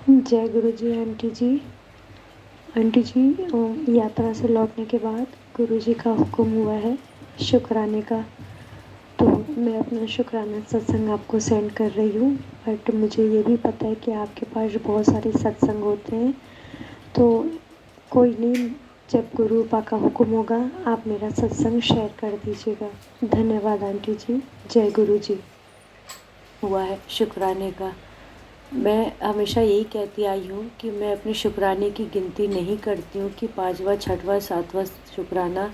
जय गुरु जी। आंटी जी यात्रा से लौटने के बाद गुरु जी का हुक्म हुआ है शुक्राने का, तो मैं अपना शुक्राना सत्संग आपको सेंड कर रही हूँ। बट मुझे ये भी पता है कि आपके पास बहुत सारे सत्संग होते हैं, तो कोई नहीं, जब गुरु पा का हुक्म होगा आप मेरा सत्संग शेयर कर दीजिएगा। धन्यवाद आंटी जी। जय गुरु जी। हुआ है शुक्राने का। मैं हमेशा यही कहती आई हूँ कि मैं अपने शुक्राने की गिनती नहीं करती हूँ कि 5वां 6वां 7वां शुक्राना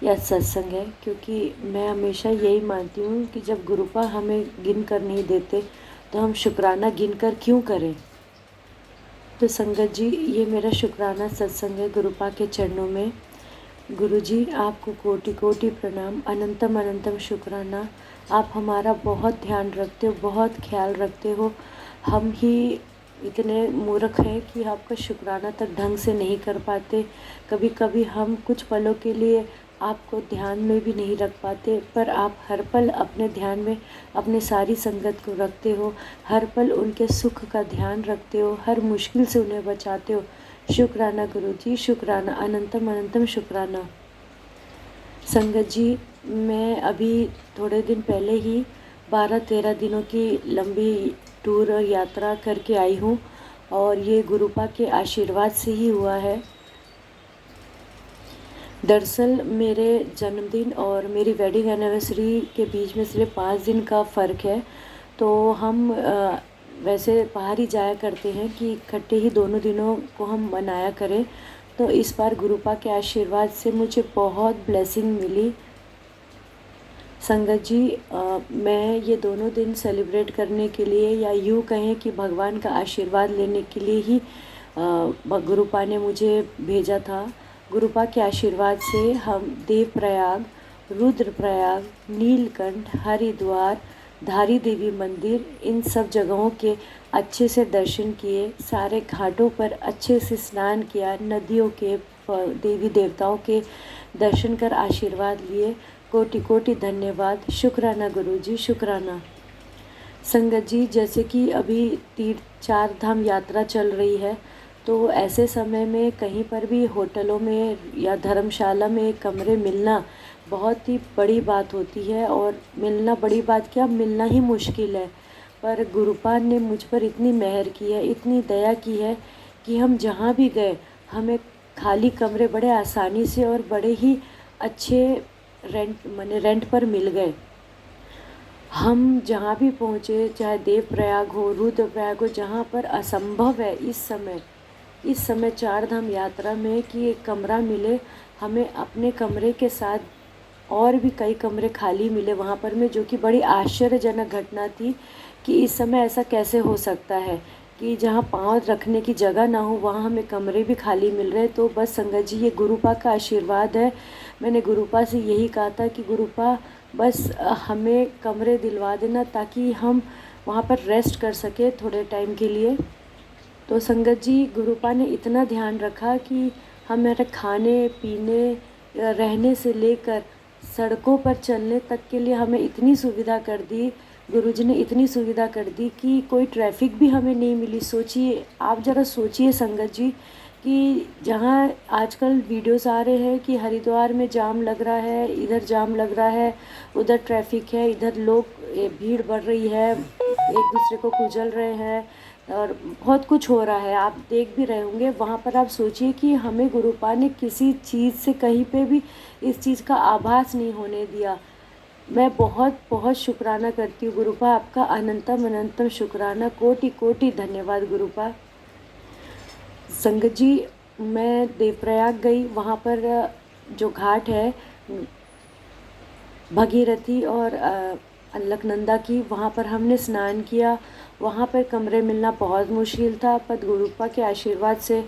या सत्संग है, क्योंकि मैं हमेशा यही मानती हूँ कि जब गुरुपा हमें गिन कर नहीं देते तो हम शुक्राना गिन कर क्यों करें। तो संगत जी, ये मेरा शुक्राना सत्संग है गुरुपा के चरणों में। गुरु जी आपको कोटि कोटि प्रणाम, अनंतम अनंतम शुक्राना। आप हमारा बहुत ध्यान रखते हो, बहुत ख्याल रखते हो। हम ही इतने मूर्ख हैं कि आपका शुक्राना तक ढंग से नहीं कर पाते। कभी कभी हम कुछ पलों के लिए आपको ध्यान में भी नहीं रख पाते, पर आप हर पल अपने ध्यान में अपने सारी संगत को रखते हो, हर पल उनके सुख का ध्यान रखते हो, हर मुश्किल से उन्हें बचाते हो। शुक्राना गुरु जी, शुक्राना, अनंतम अनंतम शुक्राना। संगत जी, मैं अभी थोड़े दिन पहले ही 12-13 दिनों की लंबी टूर और यात्रा करके आई हूँ, और ये गुरुपा के आशीर्वाद से ही हुआ है। दरअसल मेरे जन्मदिन और मेरी वेडिंग एनिवर्सरी के बीच में सिर्फ 5 दिन का फ़र्क है, तो हम वैसे बाहर ही जाया करते हैं कि इकट्ठे ही दोनों दिनों को हम मनाया करें। तो इस बार गुरुपा के आशीर्वाद से मुझे बहुत ब्लेसिंग मिली। संगत जी, मैं ये दोनों दिन सेलिब्रेट करने के लिए, या यूँ कहें कि भगवान का आशीर्वाद लेने के लिए ही गुरुपा ने मुझे भेजा था। गुरुपा के आशीर्वाद से हम देवप्रयाग, रुद्रप्रयाग, नीलकंठ, हरिद्वार, धारी देवी मंदिर, इन सब जगहों के अच्छे से दर्शन किए, सारे घाटों पर अच्छे से स्नान किया, नदियों के देवी देवताओं के दर्शन कर आशीर्वाद लिए। कोटि कोटि धन्यवाद। शुक्राना गुरुजी, शुक्राना। संगत जी, जैसे कि अभी तीर्थ 4 धाम यात्रा चल रही है, तो ऐसे समय में कहीं पर भी होटलों में या धर्मशाला में कमरे मिलना बहुत ही बड़ी बात होती है, और मिलना बड़ी बात क्या, मिलना ही मुश्किल है। पर गुरुपा ने मुझ पर इतनी मेहर की है, इतनी दया की है कि हम जहाँ भी गए हमें खाली कमरे बड़े आसानी से और बड़े ही अच्छे रेंट पर मिल गए। हम जहाँ भी पहुँचे, चाहे देवप्रयाग हो, रुद्रप्रयाग हो, जहाँ पर असंभव है इस समय 4 धाम यात्रा में कि एक कमरा मिले, हमें अपने कमरे के साथ और भी कई कमरे खाली मिले वहाँ पर में, जो कि बड़ी आश्चर्यजनक घटना थी कि इस समय ऐसा कैसे हो सकता है कि जहाँ पाँव रखने की जगह ना हो वहाँ हमें कमरे भी खाली मिल रहे। तो बस संगत जी, ये गुरुपा का आशीर्वाद है। मैंने गुरुपा से यही कहा था कि गुरुपा बस हमें कमरे दिलवा देना ताकि हम वहाँ पर रेस्ट कर सके थोड़े टाइम के लिए। तो संगत जी, गुरुपा ने इतना ध्यान रखा कि हमारे खाने पीने, रहने से लेकर सड़कों पर चलने तक के लिए हमें इतनी सुविधा कर दी। गुरुजी ने इतनी सुविधा कर दी कि कोई ट्रैफिक भी हमें नहीं मिली। सोचिए, आप ज़रा सोचिए संगत जी, कि जहाँ आजकल वीडियोस आ रहे हैं कि हरिद्वार में जाम लग रहा है, इधर जाम लग रहा है, उधर ट्रैफिक है, इधर लोग भीड़ बढ़ रही है, एक दूसरे को कुचल रहे हैं और बहुत कुछ हो रहा है, आप देख भी रहे होंगे। वहाँ पर आप सोचिए कि हमें गुरुपा ने किसी चीज़ से कहीं पे भी इस चीज़ का आभास नहीं होने दिया। मैं बहुत बहुत शुक्राना करती हूँ गुरुपा, आपका अनंतम अनंतम शुक्राना, कोटि कोटि धन्यवाद गुरुपा। संगत जी, मैं देवप्रयाग गई, वहाँ पर जो घाट है भगीरथी और अलकनंदा की, वहाँ पर हमने स्नान किया। वहाँ पर कमरे मिलना बहुत मुश्किल था, पर गुरुपा के आशीर्वाद से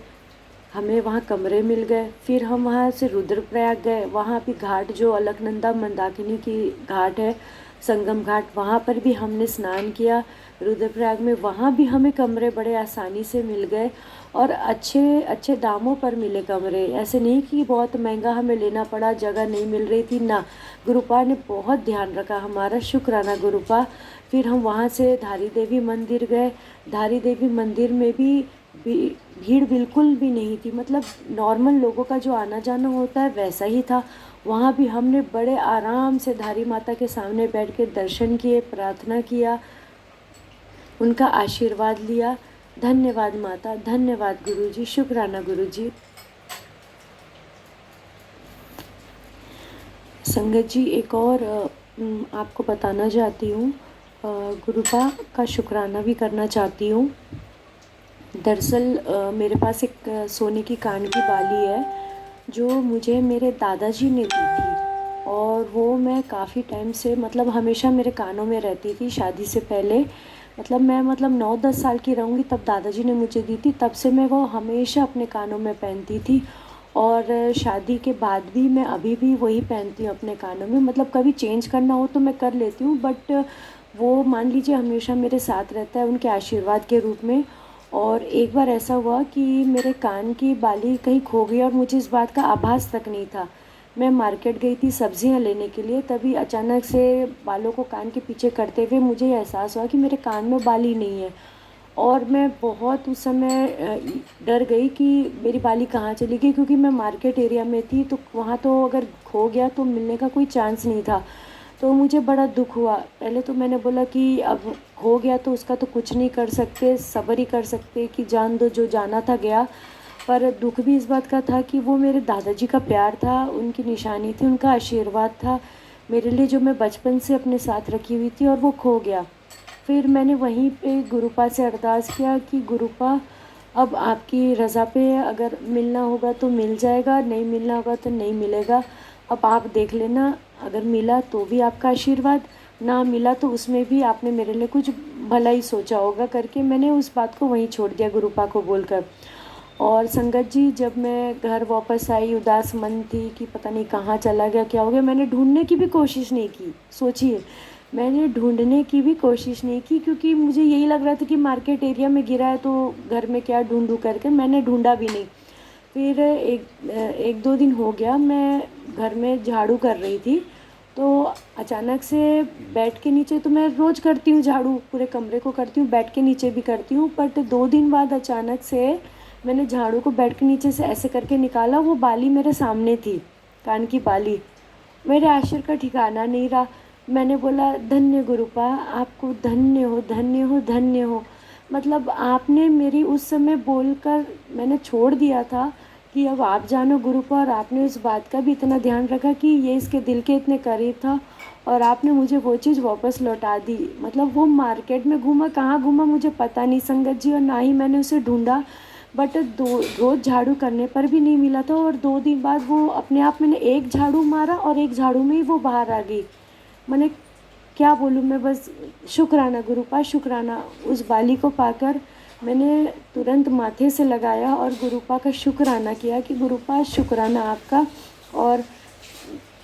हमें वहाँ कमरे मिल गए। फिर हम वहाँ से रुद्रप्रयाग गए, वहाँ भी घाट जो अलकनंदा मंदाकिनी की घाट है, संगम घाट, वहाँ पर भी हमने स्नान किया। रुद्रप्रयाग में वहाँ भी हमें कमरे बड़े आसानी से मिल गए, और अच्छे अच्छे दामों पर मिले कमरे। ऐसे नहीं कि बहुत महंगा हमें लेना पड़ा, जगह नहीं मिल रही थी ना। गुरुपा ने बहुत ध्यान रखा हमारा, शुक्राना गुरुपा। फिर हम वहाँ से धारी देवी मंदिर गए। धारी देवी मंदिर में भी भी भीड़ बिल्कुल भी नहीं थी, मतलब नॉर्मल लोगों का जो आना जाना होता है वैसा ही था। वहाँ भी हमने बड़े आराम से धारी माता के सामने बैठ के दर्शन किए, प्रार्थना किया, उनका आशीर्वाद लिया। धन्यवाद माता, धन्यवाद गुरुजी, शुक्राना गुरुजी। संगत जी, एक और आपको बताना चाहती हूँ, गुरुपा का शुक्राना भी करना चाहती हूँ। दरअसल मेरे पास एक सोने की कान की बाली है जो मुझे मेरे दादाजी ने दी थी, और वो मैं काफ़ी टाइम से, मतलब हमेशा मेरे कानों में रहती थी शादी से पहले। मतलब मैं 9-10 साल की रहूँगी तब दादाजी ने मुझे दी थी, तब से मैं वो हमेशा अपने कानों में पहनती थी। और शादी के बाद भी मैं अभी भी वही पहनती हूँ अपने कानों में। मतलब कभी चेंज करना हो तो मैं कर लेती हूँ, बट वो मान लीजिए हमेशा मेरे साथ रहता है उनके आशीर्वाद के रूप में। और एक बार ऐसा हुआ कि मेरे कान की बाली कहीं खो गई और मुझे इस बात का आभास तक नहीं था। मैं मार्केट गई थी सब्जियां लेने के लिए, तभी अचानक से बालों को कान के पीछे करते हुए मुझे ये एहसास हुआ कि मेरे कान में बाली नहीं है। और मैं बहुत उस समय डर गई कि मेरी बाली कहाँ चली गई, क्योंकि मैं मार्केट एरिया में थी तो वहाँ तो अगर खो गया तो मिलने का कोई चांस नहीं था। तो मुझे बड़ा दुख हुआ। पहले तो मैंने बोला कि अब हो गया तो उसका तो कुछ नहीं कर सकते, सब्र ही कर सकते कि जान दो, जो जाना था गया। पर दुख भी इस बात का था कि वो मेरे दादाजी का प्यार था, उनकी निशानी थी, उनका आशीर्वाद था मेरे लिए, जो मैं बचपन से अपने साथ रखी हुई थी, और वो खो गया। फिर मैंने वहीं पे गुरुपा से अरदास किया कि गुरुपा, अब आपकी रज़ा पे अगर मिलना होगा तो मिल जाएगा, नहीं मिलना होगा तो नहीं मिलेगा। अब आप देख लेना, अगर मिला तो भी आपका आशीर्वाद, ना मिला तो उसमें भी आपने मेरे लिए कुछ भला ही सोचा होगा, करके मैंने उस बात को वहीं छोड़ दिया गुरुपा को बोलकर। और संगत जी, जब मैं घर वापस आई उदास मन थी कि पता नहीं कहाँ चला गया, क्या हो गया, मैंने ढूंढने की भी कोशिश नहीं की। सोचिए, मैंने ढूंढने की भी कोशिश नहीं की, क्योंकि मुझे यही लग रहा था कि मार्केट एरिया में गिरा है तो घर में क्या ढूंढूं करके मैंने ढूंढा भी नहीं। फिर एक दो दिन हो गया, मैं घर में झाड़ू कर रही थी, तो अचानक से बेड के नीचे, तो मैं रोज़ करती हूँ झाड़ू, पूरे कमरे को करती हूँ, बेड के नीचे भी करती हूँ, बट 2 दिन बाद अचानक से मैंने झाड़ू को बेड के नीचे से ऐसे करके निकाला, वो बाली मेरे सामने थी, कान की बाली। मेरे आश्चर्य का ठिकाना नहीं रहा। मैंने बोला, धन्य गुरुपा, आपको धन्य हो, धन्य हो, धन्य हो। मतलब आपने मेरी उस समय बोलकर मैंने छोड़ दिया था कि अब आप जानो गुरुपा, और आपने उस बात का भी इतना ध्यान रखा कि ये इसके दिल के इतने करीब था, और आपने मुझे वो चीज़ वापस लौटा दी। मतलब वो मार्केट में घूमा, कहाँ घूमा मुझे पता नहीं संगत जी, और ना ही मैंने उसे ढूंढा, बट रोज़ झाड़ू करने पर भी नहीं मिला था। और 2 दिन बाद वो अपने आप, मैंने एक झाड़ू मारा और एक झाड़ू में ही वो बाहर आ गई। मैंने क्या बोलूँ, मैं बस शुक्राना गुरुपा, शुक्राना। उस बाली को पाकर मैंने तुरंत माथे से लगाया और गुरुपा का शुक्राना किया कि गुरुपा शुक्राना आपका, और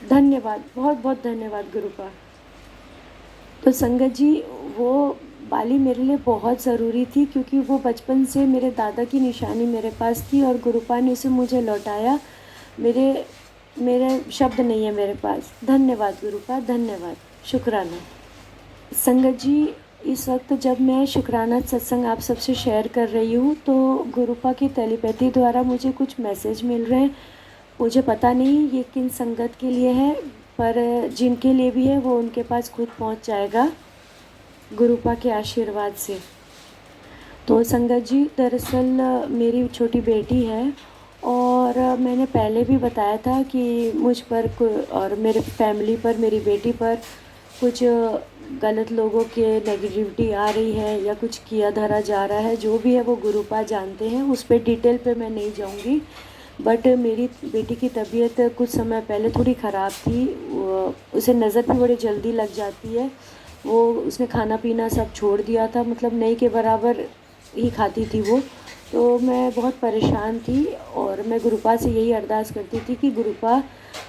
धन्यवाद, बहुत बहुत धन्यवाद गुरुपा। तो संगत जी, वो बाली मेरे लिए बहुत ज़रूरी थी, क्योंकि वो बचपन से मेरे दादा की निशानी मेरे पास थी, और गुरुपा ने उसे मुझे लौटाया। मेरे मेरे शब्द नहीं है मेरे पास। धन्यवाद गुरुपा, धन्यवाद, शुक्राना। संगत जी, इस वक्त जब मैं शुक्राना सत्संग आप सबसे शेयर कर रही हूँ, तो गुरुपा की टेलीपैथी द्वारा मुझे कुछ मैसेज मिल रहे हैं। मुझे पता नहीं ये किन संगत के लिए है, पर जिनके लिए भी है वो उनके पास खुद पहुँच जाएगा गुरुपा के आशीर्वाद से। तो संगत जी, दरअसल मेरी छोटी बेटी है, और मैंने पहले भी बताया था कि मुझ पर और मेरे फैमिली पर, मेरी बेटी पर कुछ गलत लोगों के नेगेटिविटी आ रही है, या कुछ किया धरा जा रहा है, जो भी है वो गुरुपा जानते हैं, उस पर डिटेल पे मैं नहीं जाऊंगी। बट मेरी बेटी की तबीयत कुछ समय पहले थोड़ी ख़राब थी, उसे नज़र भी बड़ी जल्दी लग जाती है। वो उसने खाना पीना सब छोड़ दिया था, मतलब नहीं के बराबर ही खाती थी वो। तो मैं बहुत परेशान थी, और मैं गुरुपा से यही अरदास करती थी कि गुरुपा,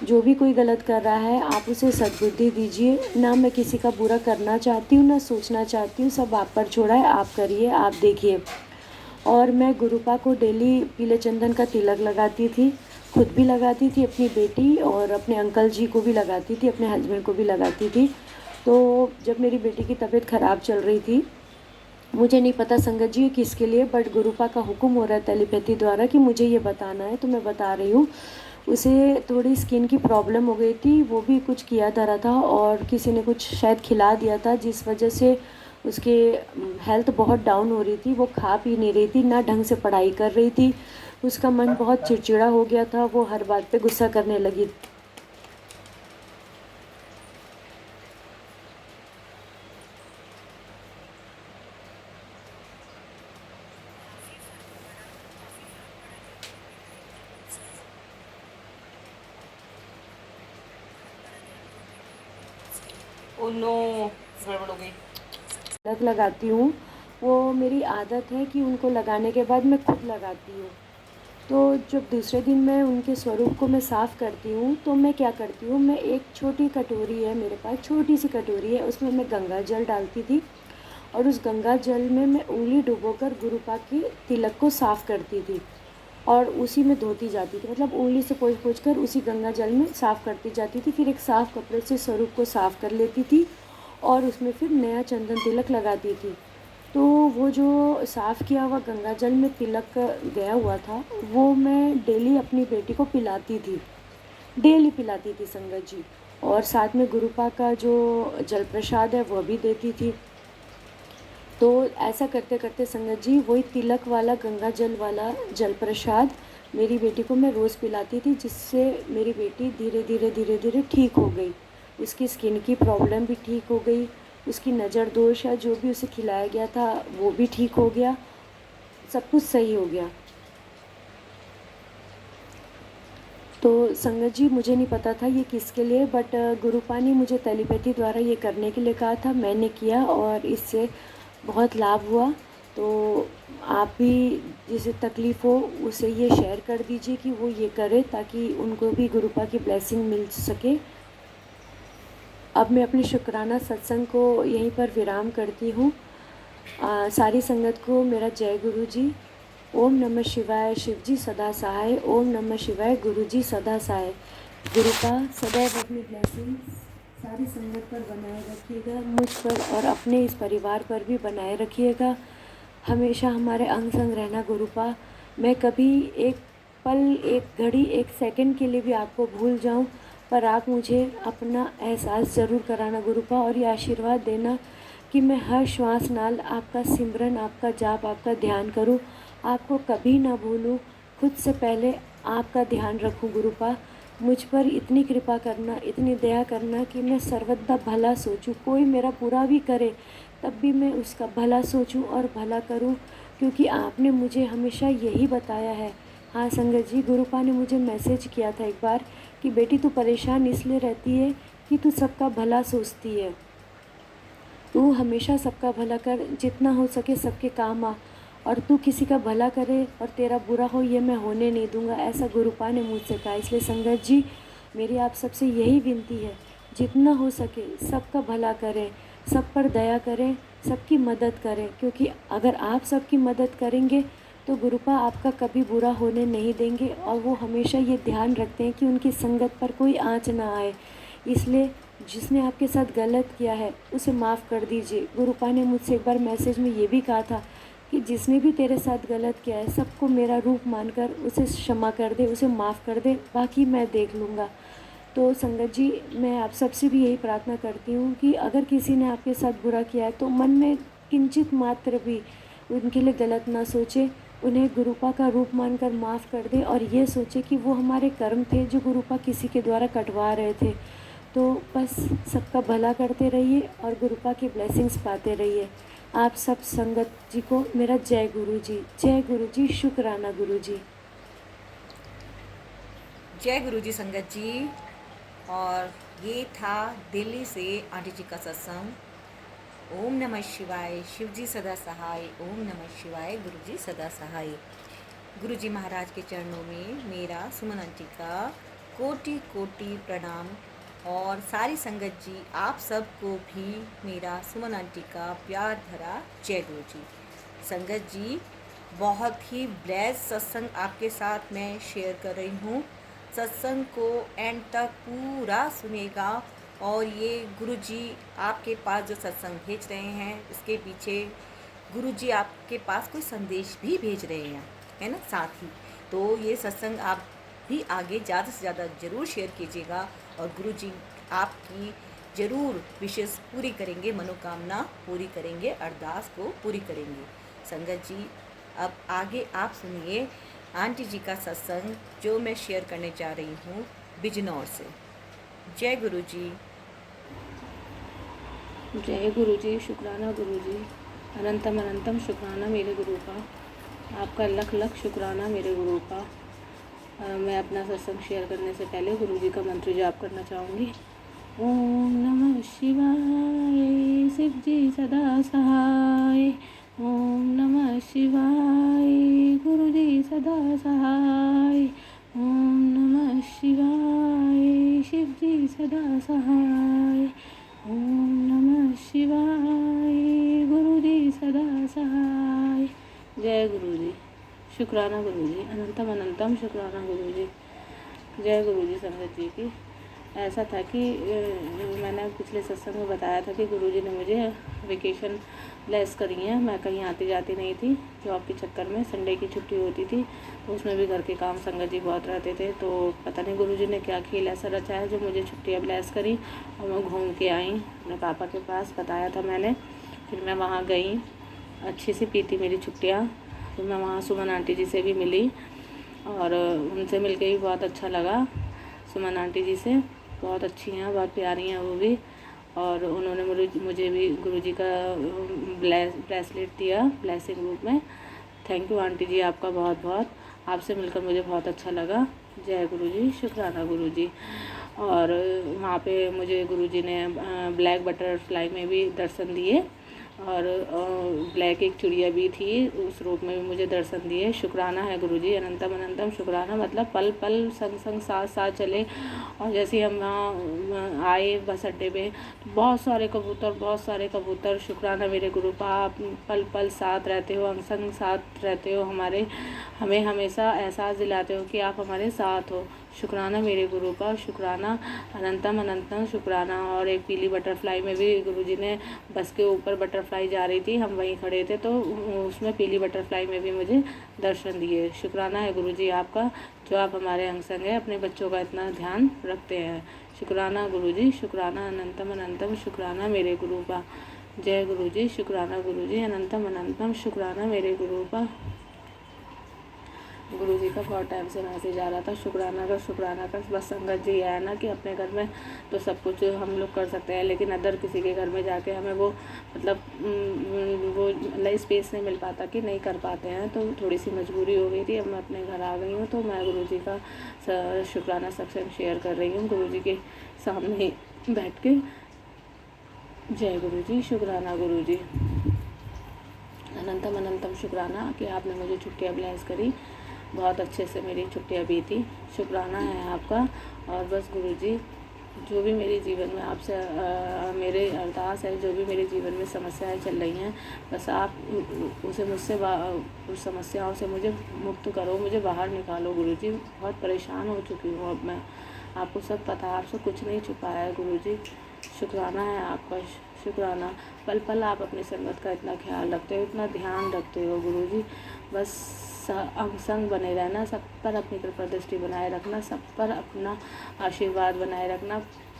जो भी कोई गलत कर रहा है आप उसे सद्बुद्धि दीजिए। ना मैं किसी का बुरा करना चाहती हूँ, ना सोचना चाहती हूँ, सब आप पर छोड़ा है, आप करिए, आप देखिए। और मैं गुरुपा को डेली पीले चंदन का तिलक लगाती थी, खुद भी लगाती थी, अपनी बेटी और अपने अंकल जी को भी लगाती थी, अपने हस्बैंड को भी लगाती थी। तो जब मेरी बेटी की तबीयत ख़राब चल रही थी, मुझे नहीं पता संगत जी ये किसके लिए, बट गुरुपा का हुक्म हो रहा है टेलीपैथी द्वारा कि मुझे ये बताना है, तो मैं बता रही हूँ। उसे थोड़ी स्किन की प्रॉब्लम हो गई थी, वो भी कुछ किया धरा था और किसी ने कुछ शायद खिला दिया था, जिस वजह से उसके हेल्थ बहुत डाउन हो रही थी। वो खा पी नहीं रही थी, ना ढंग से पढ़ाई कर रही थी, उसका मन बहुत चिड़चिड़ा हो गया था, वो हर बात पे गुस्सा करने लगी। ओ नो, गड़बड़ हो गई। लत लगाती हूँ, वो मेरी आदत है कि उनको लगाने के बाद मैं खुद लगाती हूँ। तो जब दूसरे दिन मैं उनके स्वरूप को मैं साफ़ करती हूँ, तो मैं क्या करती हूँ, मैं एक छोटी कटोरी है मेरे पास, छोटी सी कटोरी है, उसमें मैं गंगा जल डालती थी और उस गंगा जल में मैं उंगली डुबोकर गुरुपा की तिलक को साफ़ करती थी और उसी में धोती जाती थी। मतलब उंगली से पोंछ पोंछ कर उसी गंगा जल में साफ़ करती जाती थी। फिर एक साफ़ कपड़े से स्वरूप को साफ़ कर लेती थी और उसमें फिर नया चंदन तिलक लगाती थी। तो वो जो साफ़ किया हुआ गंगा जल में तिलक गया हुआ था, वो मैं डेली अपनी बेटी को पिलाती थी, डेली पिलाती थी संगत जी। और साथ में गुरुपा का जो जल प्रसाद है वह भी देती थी। तो ऐसा करते करते संगत जी वही तिलक वाला गंगा जल वाला जल प्रसाद मेरी बेटी को मैं रोज़ पिलाती थी, जिससे मेरी बेटी धीरे धीरे धीरे धीरे ठीक हो गई। उसकी स्किन की प्रॉब्लम भी ठीक हो गई, उसकी नज़र दोष या जो भी उसे खिलाया गया था वो भी ठीक हो गया, सब कुछ सही हो गया। तो संगत जी मुझे नहीं पता था ये किसके लिए, बट गुरुपा ने मुझे टेलीपैथी द्वारा ये करने के लिए कहा था, मैंने किया और इससे बहुत लाभ हुआ। तो आप भी जिसे तकलीफ़ हो उसे ये शेयर कर दीजिए कि वो ये करे, ताकि उनको भी गुरुपा की ब्लेसिंग मिल सके। अब मैं अपने शुक्राना सत्संग को यहीं पर विराम करती हूँ। सारी संगत को मेरा जय गुरु जी। ओम नमः शिवाय, शिव जी सदा सहाय। ओम नमः शिवाय, गुरु जी सदा सहाय। गुरुपा सदैव अपनी ब्लेसिंग्स सारी संगत पर बनाए रखिएगा, मुझ पर और अपने इस परिवार पर भी बनाए रखिएगा। हमेशा हमारे अंग संग रहना गुरुपा। मैं कभी एक पल, एक घड़ी, एक सेकंड के लिए भी आपको भूल जाऊं, पर आप मुझे अपना एहसास ज़रूर कराना गुरुपा, और ये आशीर्वाद देना कि मैं हर श्वास नाल आपका सिमरन, आपका जाप, आपका ध्यान करूं, आपको कभी ना भूलूं, खुद से पहले आपका ध्यान रखूं गुरुपा। मुझ पर इतनी कृपा करना, इतनी दया करना कि मैं सर्वदा भला सोचूं। कोई मेरा बुरा भी करे तब भी मैं उसका भला सोचूं और भला करूं, क्योंकि आपने मुझे हमेशा यही बताया है। हाँ संगत जी, गुरुपा ने मुझे मैसेज किया था एक बार कि बेटी तू परेशान इसलिए रहती है कि तू सबका भला सोचती है, तू हमेशा सबका भला कर, जितना हो सके सबके काम आ, और तू किसी का भला करे और तेरा बुरा हो ये मैं होने नहीं दूंगा, ऐसा गुरुपा ने मुझसे कहा। इसलिए संगत जी मेरी आप सबसे यही विनती है, जितना हो सके सबका भला करें, सब पर दया करें, सबकी मदद करें, क्योंकि अगर आप सबकी मदद करेंगे तो गुरुपा आपका कभी बुरा होने नहीं देंगे, और वो हमेशा ये ध्यान रखते हैं कि उनकी संगत पर कोई आँच ना आए। इसलिए जिसने आपके साथ गलत किया है उसे माफ़ कर दीजिए। गुरुपा ने मुझसे एक बार मैसेज में ये भी कहा था कि जिसने भी तेरे साथ गलत किया है सबको मेरा रूप मानकर उसे क्षमा कर दे, उसे माफ़ कर दे, बाकी मैं देख लूँगा। तो संगत जी मैं आप सबसे भी यही प्रार्थना करती हूँ कि अगर किसी ने आपके साथ बुरा किया है तो मन में किंचित मात्र भी उनके लिए गलत ना सोचे, उन्हें गुरुपा का रूप मानकर माफ़ कर दे, और ये सोचे कि वो हमारे कर्म थे जो गुरुपा किसी के द्वारा कटवा रहे थे। तो बस सबका भला करते रहिए और गुरुपा की ब्लेसिंग्स पाते रहिए। आप सब संगत जी को मेरा जय गुरु जी, जय गुरु जी, शुक्राना गुरु जी। जय गुरु जी संगत जी। और ये था दिल्ली से आंटी जी का सत्संग। ओम नमः शिवाय, शिव जी सदा सहाय। ओम नमः शिवाय, गुरु जी सदा सहाय। गुरु जी महाराज के चरणों में मेरा, सुमन आंटी का कोटि कोटि प्रणाम, और सारी संगत जी आप सबको भी मेरा, सुमन आंटी का प्यार भरा जय गुरु जी। संगत जी बहुत ही ब्लेस सत्संग आपके साथ मैं शेयर कर रही हूँ। सत्संग को एंड तक पूरा सुनेगा, और ये गुरु जी आपके पास जो सत्संग भेज रहे हैं इसके पीछे गुरुजी आपके पास कोई संदेश भी भेज रहे हैं, है ना, साथ ही। तो ये सत्संग आप भी आगे ज़्यादा से ज़्यादा ज़रूर शेयर कीजिएगा और गुरुजी आपकी ज़रूर विशेष पूरी करेंगे, मनोकामना पूरी करेंगे, अरदास को पूरी करेंगे। संगत जी, अब आगे आप सुनिए आंटी जी का सत्संग जो मैं शेयर करने जा रही हूँ बिजनौर से। जय गुरु जी। जय गुरु जी। शुक्राना गुरु जी। अनंतम अनंतम शुक्राना मेरे गुरु का। आपका लख लख शुक्राना मेरे गुरु का। मैं अपना सत्संग शेयर करने से पहले गुरु जी का मंत्र जाप करना चाहूँगी। ओम नमः शिवाय, शिव जी सदा सहाय। ओम नमः शिवाय, गुरु जी सदा सहाय। ओम नमः शिवाय, शिव जी सदा सहाय। ओम नमः शिवाय, गुरु जी सदा सहाय। जय गुरु जी। शुक्राना गुरु जी। अनंतम अनंतम शुक्राना गुरु जी। जय गुरु जी। संगत जी की ऐसा था कि मैंने पिछले सत्संग में बताया था कि गुरुजी ने मुझे वेकेशन लेस करी है। मैं कहीं आती जाती नहीं थी जॉब के चक्कर में। संडे की छुट्टी होती थी तो उसमें भी घर के काम संगत जी बहुत रहते थे। तो पता नहीं गुरुजी ने क्या खेल ऐसा रचा है जो मुझे छुट्टियाँ लेस करी और मैं घूम के आई अपने पापा के पास। बताया था मैंने। फिर मैं वहाँ गई, अच्छी सी बीती मेरी छुट्टियाँ। फिर मैं वहाँ सुमन आंटी जी से भी मिली और उनसे मिल के भी बहुत अच्छा लगा। सुमन आंटी जी से बहुत अच्छी हैं, बहुत प्यारी हैं वो भी। और उन्होंने मुझे भी गुरुजी का ब्रेसलेट दिया ब्लेसिंग रूप में। थैंक यू आंटी जी, आपका बहुत बहुत। आपसे मिलकर मुझे बहुत अच्छा लगा। जय गुरुजी। शुक्राना गुरुजी। और वहाँ पे मुझे गुरुजी ने ब्लैक बटरफ्लाई में भी दर्शन दिए और ब्लैक एक चिड़िया भी थी, उस रूप में भी मुझे दर्शन दिए। शुक्राना है गुरुजी। अनंतम अनंतम शुक्राना। मतलब पल पल संग संग साथ साथ चले। और जैसे ही हम वहाँ आए बस अड्डे पे तो बहुत सारे कबूतर। शुक्राना मेरे गुरु का, आप पल पल साथ रहते हो, अंग संग साथ रहते हो हमारे। हमें हमेशा एहसास दिलाते हो कि आप हमारे साथ हो। शुक्राना मेरे गुरु का। शुक्राना अनंतम अनंतम शुक्राना। और एक पीली बटरफ्लाई में भी गुरुजी ने, बस के ऊपर बटरफ्लाई जा रही थी, हम वहीं खड़े थे तो उसमें पीली बटरफ्लाई में भी मुझे दर्शन दिए। शुक्राना है गुरुजी आपका, जो आप हमारे अंग संग है, अपने बच्चों का इतना ध्यान रखते हैं। शुक्राना गुरुजी। शुक्राना अनंतम अनंतम शुक्राना मेरे गुरु का। जय गुरुजी। शुक्राना गुरुजी। अनंतम अनंतम शुक्राना मेरे गुरु का। गुरुजी का बहुत टाइम से मैसेज आ रहा था शुक्राना का। बस संगत जी है ना कि अपने घर में तो सब कुछ हम लोग कर सकते हैं, लेकिन अदर किसी के घर में जाके हमें वो मतलब वो स्पेस नहीं मिल पाता कि नहीं कर पाते हैं। तो थोड़ी सी मजबूरी हो गई थी। अब मैं अपने घर आ गई हूँ तो मैं गुरुजी का शुक्राना सत्संग शेयर कर रही हूँ गुरुजी के सामने बैठ के। जय गुरुजी। शुक्राना गुरुजी। अनंतम अनंतम शुक्राना कि आपने मुझे छुट्टियाँ ब्लेस करी। बहुत अच्छे से मेरी छुट्टियाँ बीती। शुक्राना है आपका। और बस गुरुजी, जो भी मेरे जीवन में आपसे मेरे अरदास है, जो भी मेरे जीवन में समस्याएं चल रही हैं, बस आप उसे मुझसे उस समस्याओं से मुझे मुक्त करो, मुझे बाहर निकालो गुरुजी। बहुत परेशान हो चुकी हूँ अब मैं। आपको सब पता है, आपसे कुछ नहीं छुपाया है गुरुजी। शुक्राना है आपका। शुक्राना। पल पल आप अपनी संगत का इतना ख्याल रखते हो, इतना ध्यान रखते हो गुरुजी। बस अंग संग बने रहना, सब पर अपनी कृपा दृष्टि बनाए रखना, सब पर अपना आशीर्वाद बनाए रखना,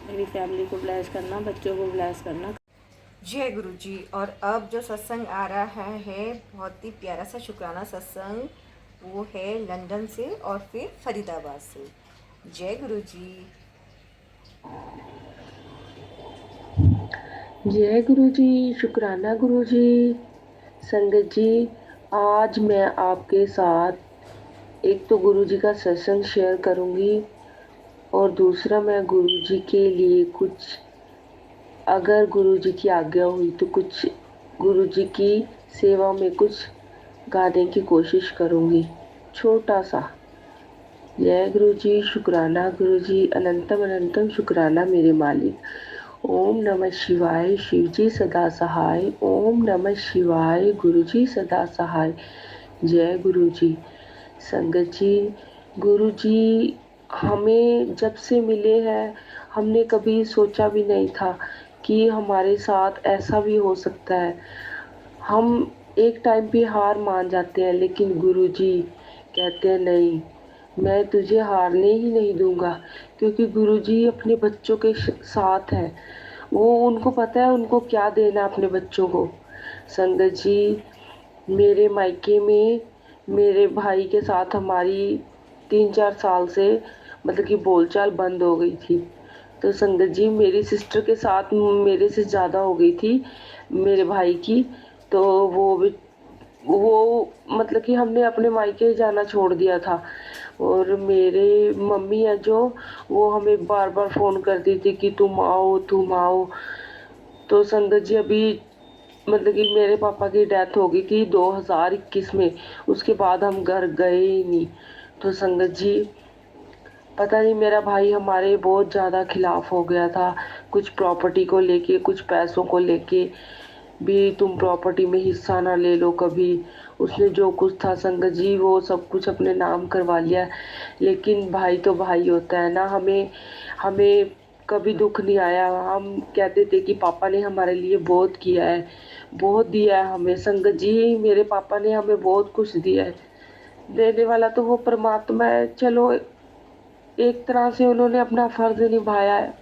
मेरी फैमिली को ब्लेस करना, बच्चों को ब्लेस करना। जय गुरु जी। और अब जो सत्संग आ रहा है बहुत ही प्यारा सा शुक्राना सत्संग, वो है लंदन से और फिर फरीदाबाद से। जय गुरु जी। जय गुरु जी। शुक्राना गुरु जी। संगत जी, आज मैं आपके साथ एक तो गुरु जी का सत्संग शेयर करूंगी और दूसरा मैं गुरु जी के लिए कुछ, अगर गुरु जी की आज्ञा हुई तो कुछ गुरु जी की सेवा में कुछ गाने की कोशिश करूंगी, छोटा सा। जय गुरु जी। शुक्राना गुरु जी। अनंतम अनंतम शुक्राना मेरे मालिक। ओम नमः शिवाय, शिव जी सदा सहाय। ओम नमः शिवाय, गुरु जी सदा सहाय। जय गुरु जी। संगत जी, गुरु जी हमें जब से मिले हैं, हमने कभी सोचा भी नहीं था कि हमारे साथ ऐसा भी हो सकता है। हम एक टाइम पे हार मान जाते हैं, लेकिन गुरुजी कहते हैं नहीं, मैं तुझे हारने ही नहीं दूंगा, क्योंकि गुरुजी अपने बच्चों के साथ है। वो उनको पता है उनको क्या देना अपने बच्चों को। संगत जी, मेरे मायके में मेरे भाई के साथ हमारी 3-4 साल से मतलब कि बोलचाल बंद हो गई थी। तो संगत जी, मेरी सिस्टर के साथ मेरे से ज़्यादा हो गई थी मेरे भाई की। तो वो मतलब कि हमने अपने मायके जाना छोड़ दिया था। और मेरे मम्मी है जो, वो हमें बार बार फ़ोन करती थी कि तुम आओ तुम आओ। तो संगत जी, अभी मतलब कि मेरे पापा की डेथ हो गई थी 2021 में, उसके बाद हम घर गए ही नहीं। तो संगत जी, पता नहीं मेरा भाई हमारे बहुत ज़्यादा खिलाफ हो गया था, कुछ प्रॉपर्टी को लेके, कुछ पैसों को लेके भी, तुम प्रॉपर्टी में हिस्सा ना ले लो कभी। उसने जो कुछ था संगत जी वो सब कुछ अपने नाम करवा लिया। लेकिन भाई तो भाई होता है ना, हमें हमें कभी दुख नहीं आया। हम कहते थे कि पापा ने हमारे लिए बहुत किया है, बहुत दिया है हमें। संगत जी, मेरे पापा ने हमें बहुत कुछ दिया है। देने वाला तो वो परमात्मा है। चलो, एक तरह से उन्होंने अपना फर्ज निभाया है।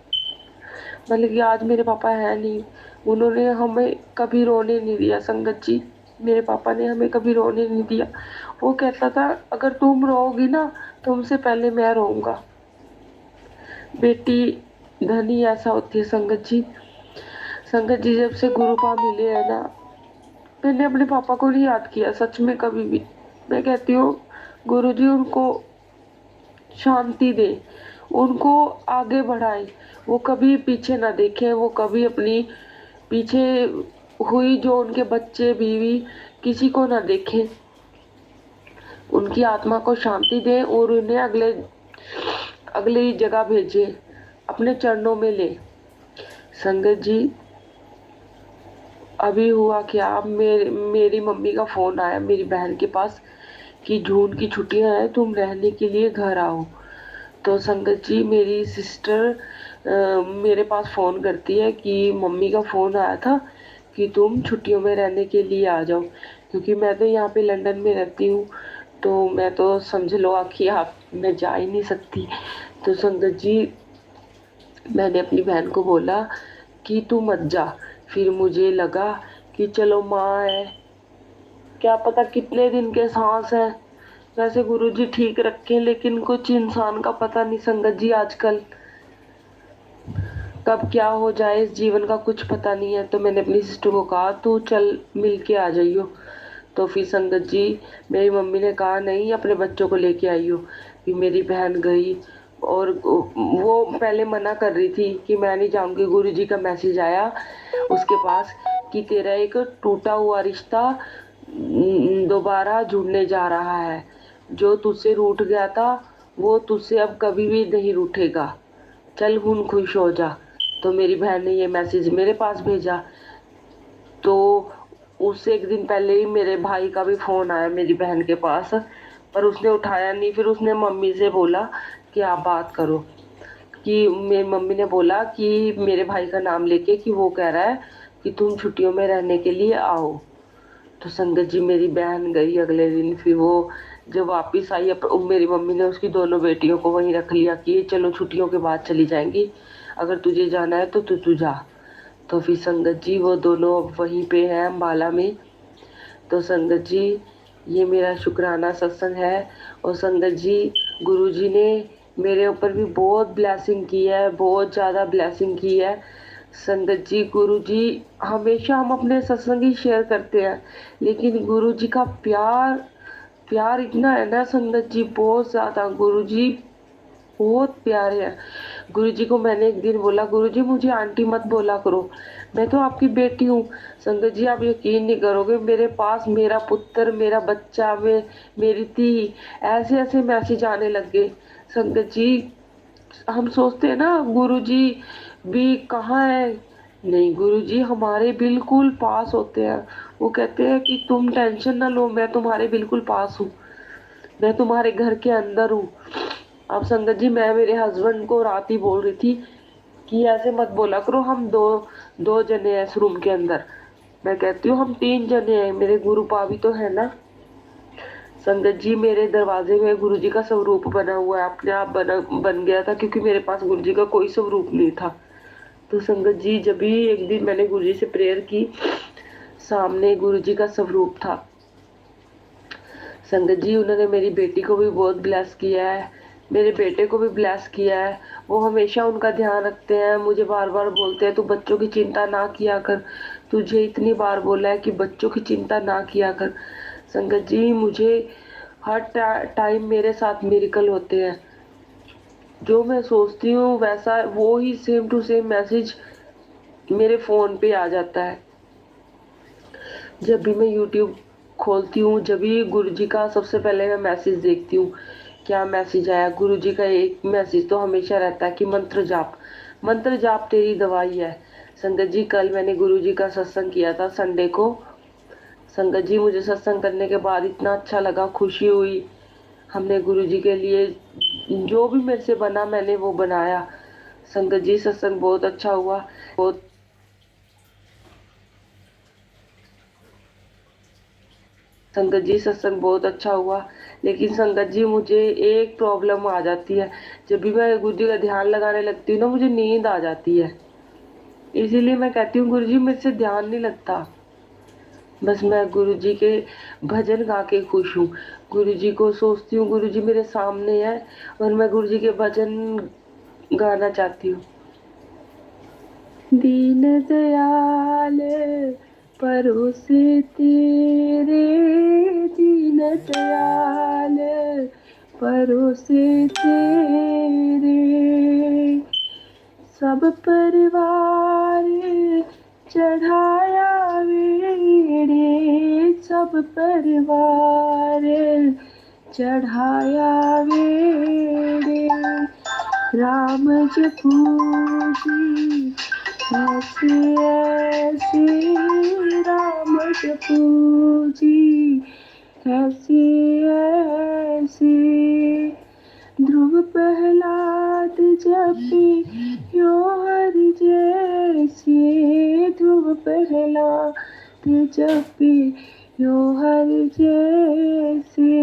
मतलब कि आज मेरे पापा है नहीं, उन्होंने हमें कभी रोने नहीं दिया संगत जी। मेरे पापा ने हमें कभी रोने नहीं दिया। वो कहता था अगर तुम रोओगी ना, तुमसे पहले मैं रोऊंगा। बेटी धनी ऐसा होती है संगत जी। संगत जी, जब से गुरुपा मिले है ना, मैंने अपने पापा को नहीं याद किया सच में कभी भी। मैं कहती हूँ गुरुजी उनको शांति दे, उनको आगे बढ़ाए, वो कभी पीछे ना देखें, वो कभी अपनी पीछे हुई जो उनके बच्चे बीवी किसी को ना देखें। उनकी आत्मा को शांति दें और उन्हें अगली जगह भेजे, अपने चरणों में ले। संगत जी, अभी हुआ क्या, मेरी मम्मी का फ़ोन आया मेरी बहन के पास कि जून की छुट्टियां हैं, तुम रहने के लिए घर आओ। तो संगत जी, मेरी सिस्टर मेरे पास फ़ोन करती है कि मम्मी का फ़ोन आया था कि तुम छुट्टियों में रहने के लिए आ जाओ। क्योंकि मैं तो यहाँ पे लंदन में रहती हूँ, तो मैं तो समझ लो कि आप मैं जा ही नहीं सकती। तो संगत जी, मैंने अपनी बहन को बोला कि तू मत जा। फिर मुझे लगा कि चलो माँ है, क्या पता कितने दिन के सांस है। वैसे गुरुजी ठीक रखें, लेकिन कुछ इंसान का पता नहीं संगत जी, आजकल कब क्या हो जाए इस जीवन का कुछ पता नहीं है। तो मैंने अपनी सिस्टर को कहा तू चल मिल के आ जाइयो। तो फिर संगत जी, मेरी मम्मी ने कहा नहीं, अपने बच्चों को लेके आइयो। फिर मेरी बहन गई, और वो पहले मना कर रही थी कि मैं नहीं जाऊंगी। गुरुजी का मैसेज आया उसके पास कि तेरा एक टूटा हुआ रिश्ता दोबारा जुड़ने जा रहा है। जो तुझसे रूठ गया था वो तुझसे अब कभी भी नहीं रूठेगा, चल हुन खुश हो जा। तो मेरी बहन ने ये मैसेज मेरे पास भेजा। तो उससे एक दिन पहले ही मेरे भाई का भी फ़ोन आया मेरी बहन के पास, पर उसने उठाया नहीं। फिर उसने मम्मी से बोला कि आप बात करो, कि मेरी मम्मी ने बोला कि मेरे भाई का नाम लेके कि वो कह रहा है कि तुम छुट्टियों में रहने के लिए आओ। तो संगत जी, मेरी बहन गई अगले दिन। फिर वो जब वापस आई, मेरी मम्मी ने उसकी दोनों बेटियों को वहीं रख लिया कि चलो छुट्टियों के बाद चली जाएंगी, अगर तुझे जाना है तो तू जा। तो फिर संगत जी, वो दोनों अब वहीं पे हैं अम्बाला में। तो संगत जी, ये मेरा शुक्राना सत्संग है। और संगत जी, गुरुजी ने मेरे ऊपर भी बहुत ब्लेसिंग की है, बहुत ज़्यादा ब्लेसिंग की है। संगत जी, गुरुजी हमेशा हम अपने सत्संग ही शेयर करते हैं, लेकिन गुरुजी का प्यार प्यार इतना है ना संगत जी, बहुत ज़्यादा। गुरुजी बहुत प्यारे हैं। गुरुजी को मैंने एक दिन बोला, गुरुजी मुझे आंटी मत बोला करो, मैं तो आपकी बेटी हूँ। संगत जी, आप यकीन नहीं करोगे, मेरे पास मेरा पुत्र, मेरा बच्चा, मेरी धी, ऐसे ऐसे मैसेज आने लग गए। संगत जी, हम सोचते हैं ना गुरुजी भी कहाँ है, नहीं, गुरुजी हमारे बिल्कुल पास होते हैं। वो कहते हैं कि तुम टेंशन ना लो, मैं तुम्हारे बिल्कुल पास हूँ, मैं तुम्हारे घर के अंदर हूँ। अब संगत जी, मैं मेरे हस्बैंड को रात ही बोल रही थी कि ऐसे मत बोला करो, हम दो दो जने हैं इस रूम के अंदर। मैं कहती हूँ हम 3 जने हैं, मेरे गुरुपा भी तो है ना। संगत जी मेरे दरवाजे में गुरु जी का स्वरूप बना हुआ है, अपने आप बन गया था, क्योंकि मेरे पास गुरु जी का कोई स्वरूप नहीं था। तो संगत जी जब भी एक दिन मैंने गुरु जी से प्रेयर की, सामने गुरु जी का स्वरूप था। संगत जी उन्होंने मेरी बेटी को भी बहुत ब्लेस किया है, मेरे बेटे को भी ब्लेस किया है। वो हमेशा उनका ध्यान रखते हैं, मुझे बार बार बोलते हैं तू बच्चों की चिंता ना किया कर, तुझे इतनी बार बोला है कि बच्चों की चिंता ना किया कर। संगत जी मुझे हर टाइम मेरे साथ मिरेकल होते हैं, जो मैं सोचती हूँ वैसा वो ही सेम टू सेम मैसेज मेरे फ़ोन पे आ जाता है। जब भी मैं यूट्यूब खोलती हूँ, जब भी गुरु जी का सबसे पहले मैं मैसेज देखती हूँ क्या मैसेज आया। गुरु जी का एक मैसेज तो हमेशा रहता है कि मंत्र जाप तेरी दवाई है। संगत जी कल मैंने गुरु जी का सत्संग किया था संडे को। संगत जी मुझे सत्संग करने के बाद इतना अच्छा लगा, खुशी हुई। हमने गुरु जी के लिए जो भी मेरे से बना मैंने वो बनाया। संगत जी सत्संग बहुत अच्छा हुआ, बहुत संगत जी सत्संग बहुत अच्छा हुआ। लेकिन संगत जी मुझे एक प्रॉब्लम आ जाती है, जब भी मैं गुरु जी का ध्यान लगाने लगती हूँ ना मुझे नींद आ जाती है। इसीलिए मैं कहती हूँ गुरु जी मेरे से ध्यान नहीं लगता, बस मैं गुरु जी के भजन गा के खुश हूँ। गुरु जी को सोचती हूँ गुरु जी मेरे सामने है और मैं गुरु जी के भजन गाना चाहती हूँ। दीन दयाल परोसे तेरे, दीन दयाल परोसे तेरे, सब परिवार चढ़ाया वेड़े, सब परिवार चढ़ाया वेड़े, राम जपूजी ऐसे ऐसे, राम जपूजी ऐसे ऐसे, ध्रुव प्रहलाद जपे यो हरि जैसे, ध्रुव प्रहलाद जपे यो हरि जैसे,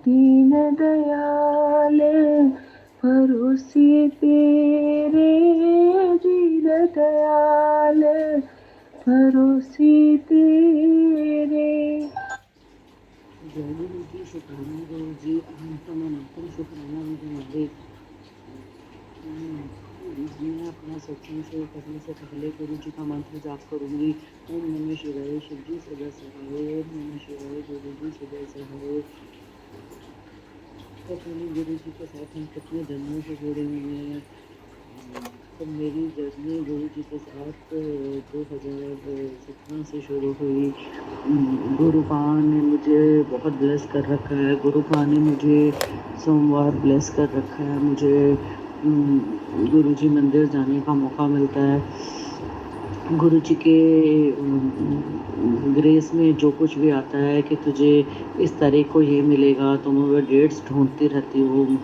दीन दयाल भरोसे तेरे, दीन दयाल भरोसे तेरे। जय गुरु जी, शुक्राना गुरु जी, अनंतम शुक्राना मेरे मालिक। मैं अपना सत्संग शुरू करने से पहले गुरु जी का मंत्र जाप करूँगी। ओम नमः शिवाय, शिव जी सदा सहाय, ओम नमः शिवाय, गुरु जी सदा सहाय। पता नहीं गुरु जी के साथ हम कितने जन्मों से जुड़े हुए हैं। तो मेरी जर्नी गुरु जी के साथ 2017 से शुरू हुई। गुरुपा ने मुझे बहुत ब्लेस कर रखा है, गुरुपा ने मुझे सोमवार ब्लेस कर रखा है, मुझे गुरु जी मंदिर जाने का मौका मिलता है। गुरु जी के ग्रेस में जो कुछ भी आता है कि तुझे इस तारीख को ये मिलेगा, तो मैं वो डेट्स ढूंढती रहती हूँ।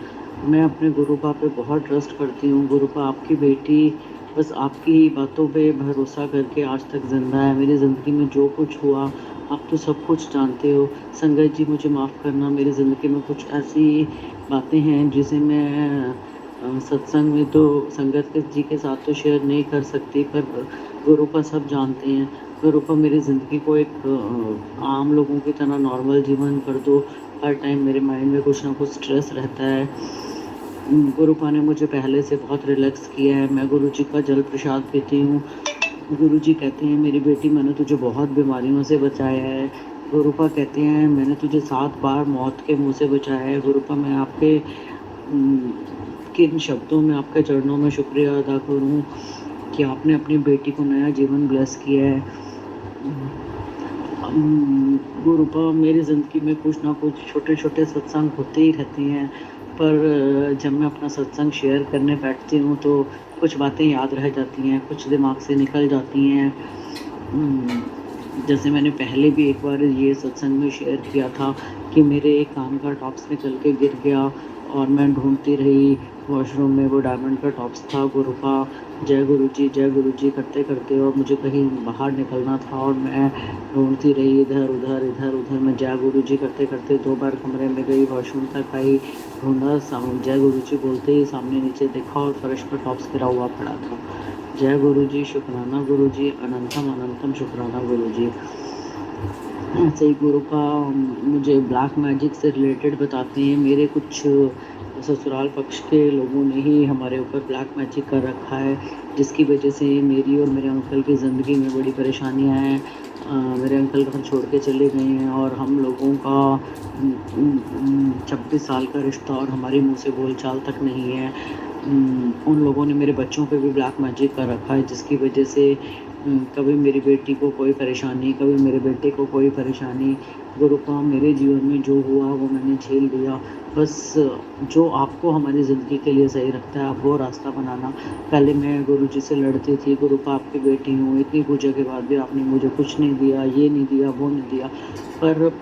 मैं अपने गुरुपा पे बहुत ट्रस्ट करती हूँ। गुरुपा आपकी बेटी बस आपकी ही बातों पे भरोसा करके आज तक ज़िंदा है। मेरी ज़िंदगी में जो कुछ हुआ आप तो सब कुछ जानते हो। संगत जी मुझे माफ़ करना, मेरी ज़िंदगी में कुछ ऐसी बातें हैं जिसे मैं सत्संग में तो संगत जी के साथ तो शेयर नहीं कर सकती, पर गुरुपा सब जानते हैं। गुरुपा मेरी ज़िंदगी को एक आम लोगों की तरह नॉर्मल जीवन कर दो। हर टाइम मेरे माइंड में कुछ ना कुछ स्ट्रेस रहता है। गुरुपा ने मुझे पहले से बहुत रिलैक्स किया है। मैं गुरु जी का जल प्रसाद पीती हूँ। गुरु जी कहते हैं मेरी बेटी मैंने तुझे बहुत बीमारियों से बचाया है। गुरुपा कहते हैं मैंने तुझे 7 बार मौत के मुंह से बचाया है। गुरुपा मैं आपके किन शब्दों में आपके चरणों में शुक्रिया अदा करूं कि आपने अपनी बेटी को नया जीवन ब्लेस किया है। गुरुपा मेरी ज़िंदगी में कुछ ना कुछ छोटे छोटे सत्संग होते ही रहते हैं, पर जब मैं अपना सत्संग शेयर करने बैठती हूँ तो कुछ बातें याद रह जाती हैं, कुछ दिमाग से निकल जाती हैं। जैसे मैंने पहले भी एक बार ये सत्संग में शेयर किया था कि मेरे एक कान का टॉप्स निकल के गिर गया और मैं ढूंढती रही वॉशरूम में, वो डायमंड का टॉप्स था। गुरुपा जय गुरु जी करते करते और मुझे कहीं बाहर निकलना था और मैं ढूंढती रही इधर उधर। मैं जय गुरु जी करते करते 2 बार कमरे में गई, वॉशरूम तक आई, ढूंढा, जय गुरु जी बोलते ही सामने नीचे देखा और फर्श पर टॉप्स गिरा हुआ पड़ा था। जय गुरु जी, शुक्राना गुरु जी, अनंतम अनंतम शुक्राना गुरु जी। ऐसे ही गुरु का मुझे ब्लैक मैजिक से रिलेटेड बताते हैं। मेरे कुछ ससुराल पक्ष के लोगों ने ही हमारे ऊपर ब्लैक मैजिक कर रखा है, जिसकी वजह से मेरी और मेरे अंकल की ज़िंदगी में बड़ी परेशानियां हैं। मेरे अंकल घर छोड़ के चले गए हैं और हम लोगों का 26 साल का रिश्ता और हमारी मुंह से बोलचाल तक नहीं है। उन लोगों ने मेरे बच्चों पे भी ब्लैक मैजिक कर रखा है, जिसकी वजह से कभी मेरी बेटी को कोई परेशानी, कभी मेरे बेटे को कोई परेशानी। गुरु का मेरे जीवन में जो हुआ वो मैंने झेल लिया। बस जो आपको हमारी ज़िंदगी के लिए सही लगता है आप वो रास्ता बनाना। पहले मैं गुरु जी से लड़ती थी, गुरु का आपकी बेटी हूँ, इतनी पूजा के बाद भी आपने मुझे कुछ नहीं दिया, ये नहीं दिया, वो नहीं दिया। पर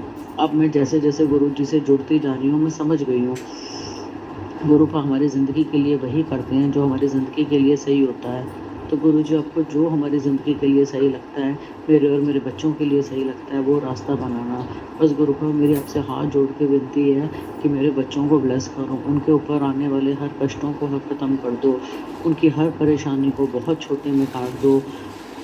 अब मैं जैसे जैसे गुरु जी से जुड़ती जा रही हूँ, मैं समझ गई हूँ गुरु का हमारी ज़िंदगी के लिए वही करते हैं जो हमारी ज़िंदगी के लिए सही होता है। तो गुरु जी आपको जो हमारी ज़िंदगी के लिए सही लगता है, मेरे और मेरे बच्चों के लिए सही लगता है, वो रास्ता बनाना। बस गुरु का मेरी आपसे हाथ जोड़ के विनती है कि मेरे बच्चों को ब्लेस करो, उनके ऊपर आने वाले हर कष्टों को ख़त्म कर दो, उनकी हर परेशानी को बहुत छोटे में काट दो।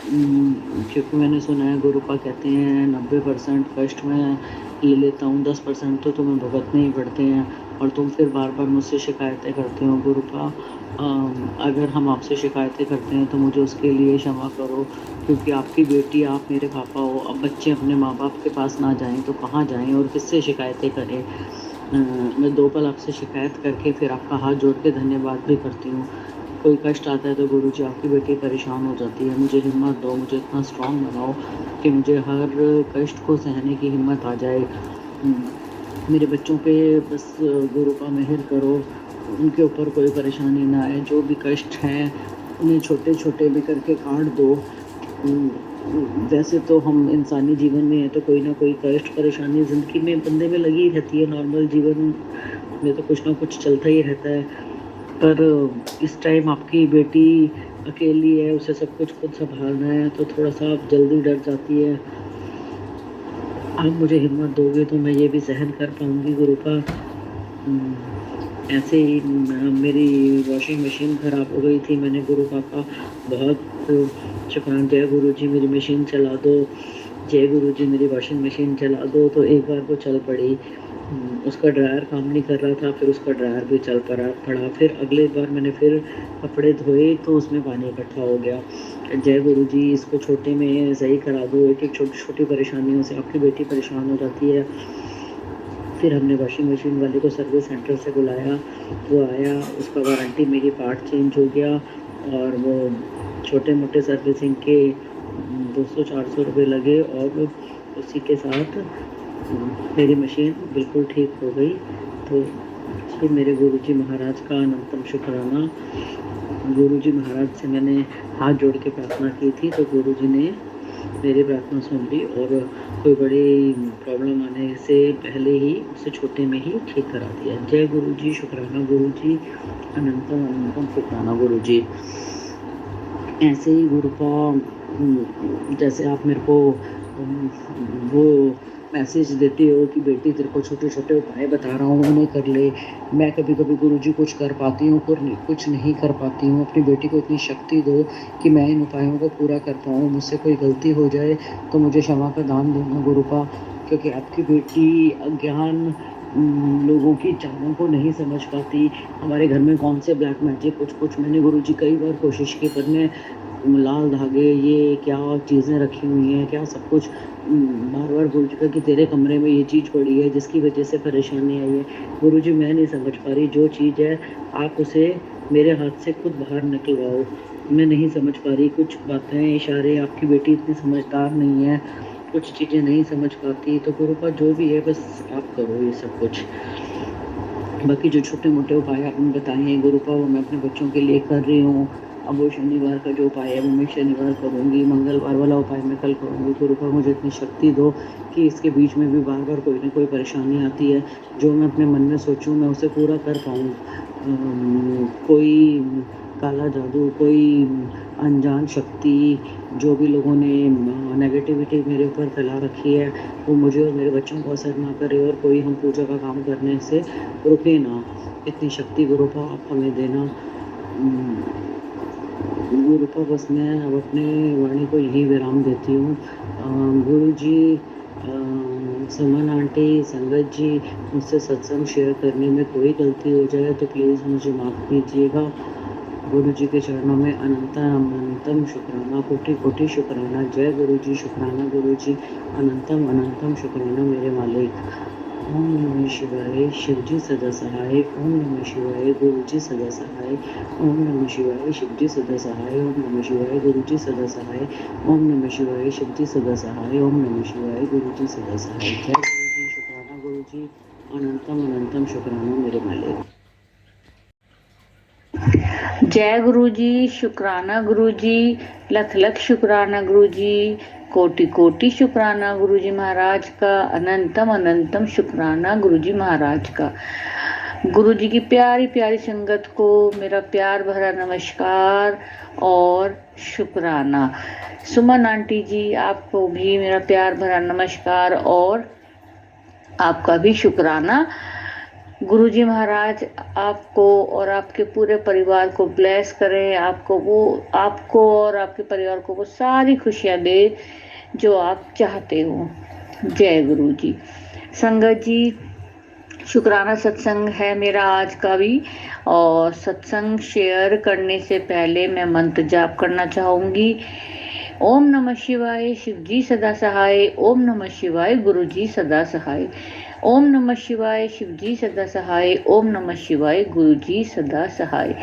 क्योंकि मैंने सुना है गुरु का कहते हैं 90% कष्ट में ले लेता हूँ, 10% तो तुम्हें भुगतने ही पड़ते हैं और तुम फिर बार बार मुझसे शिकायतें करते हो। गुरु का अगर हम आपसे शिकायतें करते हैं तो मुझे उसके लिए क्षमा करो, क्योंकि आपकी बेटी, आप मेरे पापा हो। अब बच्चे अपने माँ बाप के पास ना जाएं तो कहाँ जाएं और किससे शिकायतें करें। मैं 2 पल आपसे शिकायत करके फिर आपका हाथ जोड़ के धन्यवाद भी करती हूँ। कोई कष्ट आता है तो गुरु जी आपकी बेटी परेशान हो जाती है, मुझे हिम्मत दो, मुझे इतना स्ट्रॉन्ग बनाओ कि मुझे हर कष्ट को सहने की हिम्मत आ जाए। मेरे बच्चों पे बस गुरु का मेहर करो, उनके ऊपर कोई परेशानी ना आए, जो भी कष्ट हैं उन्हें छोटे छोटे भी करके काट दो। वैसे तो हम इंसानी जीवन में हैं तो कोई ना कोई कष्ट परेशानी ज़िंदगी में बंदे में लगी ही रहती है। नॉर्मल जीवन में तो कुछ ना कुछ चलता ही रहता है, पर इस टाइम आपकी बेटी अकेली है, उसे सब कुछ खुद संभालना है तो थोड़ा सा आप जल्दी डर जाती है। आप मुझे हिम्मत दोगे तो मैं ये भी सहन कर पाऊँगी गुरु का। ऐसे ही मेरी वॉशिंग मशीन ख़राब हो गई थी, मैंने गुरु का बहुत शुक्राना, जय गुरु जी मेरी मशीन चला दो, जय गुरु जी मेरी वॉशिंग मशीन चला दो। तो एक बार वो चल पड़ी, उसका ड्रायर काम नहीं कर रहा था, फिर उसका ड्रायर भी चल पड़ा। फिर अगले बार मैंने फिर कपड़े धोए तो उसमें पानी इकट्ठा हो गया। जय गुरु जी इसको छोटे में सही करा दो। एक एक छोटी छोटी परेशानियों से आपकी बेटी परेशान हो जाती है। फिर हमने वॉशिंग मशीन वाले को सर्विस सेंटर से बुलाया, वो आया, उसका वारंटी मेरी पार्ट चेंज हो गया और वो छोटे मोटे सर्विसिंग के 200-400 रुपये लगे और उसी के साथ मेरी मशीन बिल्कुल ठीक हो गई। तो ये मेरे गुरुजी महाराज का अनंतम शुक्राना। गुरुजी महाराज से मैंने हाथ जोड़ के प्रार्थना की थी तो गुरुजी ने मेरी प्रार्थना सुन ली और कोई बड़ी प्रॉब्लम आने से पहले ही उसे छोटे में ही ठीक करा दिया। जय गुरुजी, शुक्राना गुरुजी, अनंतम अनंतम शुक्राना गुरुजी। ऐसे ही गुरु का जैसे आप मेरे को वो मैसेज देते हो कि बेटी तेरे को छोटे छोटे उपाय बता रहा हूँ उन्हें कर ले। मैं कभी कभी गुरुजी कुछ कर पाती हूँ, कुछ नहीं कर पाती हूँ। अपनी बेटी को इतनी शक्ति दो कि मैं इन उपायों को पूरा कर पाऊँ। मुझसे कोई गलती हो जाए तो मुझे क्षमा का दान देना गुरु का, क्योंकि आपकी बेटी अज्ञान लोगों की चालों को नहीं समझ पाती। हमारे घर में कौन से ब्लैक मैजिक कुछ मैंने गुरुजी कई बार कोशिश की, पर मैं लाल धागे ये क्या चीज़ें रखी हुई हैं, क्या सब कुछ बार बार बोल चुका कि तेरे कमरे में ये चीज़ पड़ी है जिसकी वजह से परेशानी आई है। गुरुजी मैं नहीं समझ पा रही, जो चीज़ है आप उसे मेरे हाथ से खुद बाहर निकलवाओ। मैं नहीं समझ पा रही, कुछ बातें इशारे, आपकी बेटी इतनी समझदार नहीं है, कुछ चीज़ें नहीं समझ पाती। तो गुरु का जो भी है बस आप करो ये सब कुछ। बाकी जो छोटे मोटे उपाय आपने बताए हैं गुरु का वो मैं अपने बच्चों के लिए कर रही हूँ। अब वो शनिवार का जो उपाय है वो मैं शनिवार करूँगी, मंगलवार वाला उपाय मैं कल करूँगी। गुरु का मुझे इतनी शक्ति दो कि इसके बीच में भी बार बार कोई ना कोई परेशानी आती है, जो मैं अपने मन में सोचूं मैं उसे पूरा कर पाऊँ। कोई काला जादू, कोई अनजान शक्ति, जो भी लोगों ने नेगेटिविटी मेरे ऊपर फैला रखी है, वो मुझे और मेरे बच्चों को असर ना करे और कोई हम पूजा का काम करने से रुके ना। इतनी शक्ति गुरुपा आप हमें देना। गुरुपा बस मैं अब अपने वाणी को यहीं विराम देती हूँ। गुरु जी, सुमन आंटी, संगत जी, मुझसे सत्संग शेयर करने में कोई गलती हो जाए तो प्लीज़ मुझे माफ़ कीजिएगा। गुरु जी के चरणों में अनंतम शुक्राना, कोटि कोटि शुक्राना। जय गुरु जी, शुक्राना गुरु जी, अनंतम अनंतम शुक्राना मेरे मालिक। ओम नमः शिवाय, शिव जी सदा सहाय। ओम नमः शिवाय, गुरु जी सदा सहाय। ओम नमः शिवाय, शिव जी सदा सहाय। ओम नमः शिवाय, गुरु जी सदा सहाय। ओम नमः शिवाय, शिव जी सदा सहाय। ओम नमः शिवाय, गुरु जी सदा सहाय। जय गुरु जी, शुक्राना गुरु जी, अनंतम अनंतम शुक्राना मेरे मालिक। जय गुरु जी, शुक्राना गुरु जी, लख लख शुक्राना गुरु जी, कोटि कोटि शुक्राना गुरु जी महाराज का, अनंतम अनंतम शुक्राना गुरु जी महाराज का। गुरु जी की प्यारी प्यारी संगत को मेरा प्यार भरा नमस्कार और शुक्राना। सुमन आंटी जी, आपको भी मेरा प्यार भरा नमस्कार और आपका भी शुक्राना। गुरुजी महाराज आपको और आपके पूरे परिवार को ब्लेस करें, आपको और आपके परिवार को वो सारी खुशियां दे जो आप चाहते हो। जय गुरु जी। संगत जी, शुक्राना सत्संग है मेरा आज का भी, और सत्संग शेयर करने से पहले मैं मंत्र जाप करना चाहूंगी। ओम नमः शिवाय, शिव जी सदा सहाय। ओम नमः शिवाय, गुरु जी सदा सहाय। ओम नमः शिवाय, शिव जी सदा सहाय। ओम नमः शिवाय, गुरु जी सदा सहाय।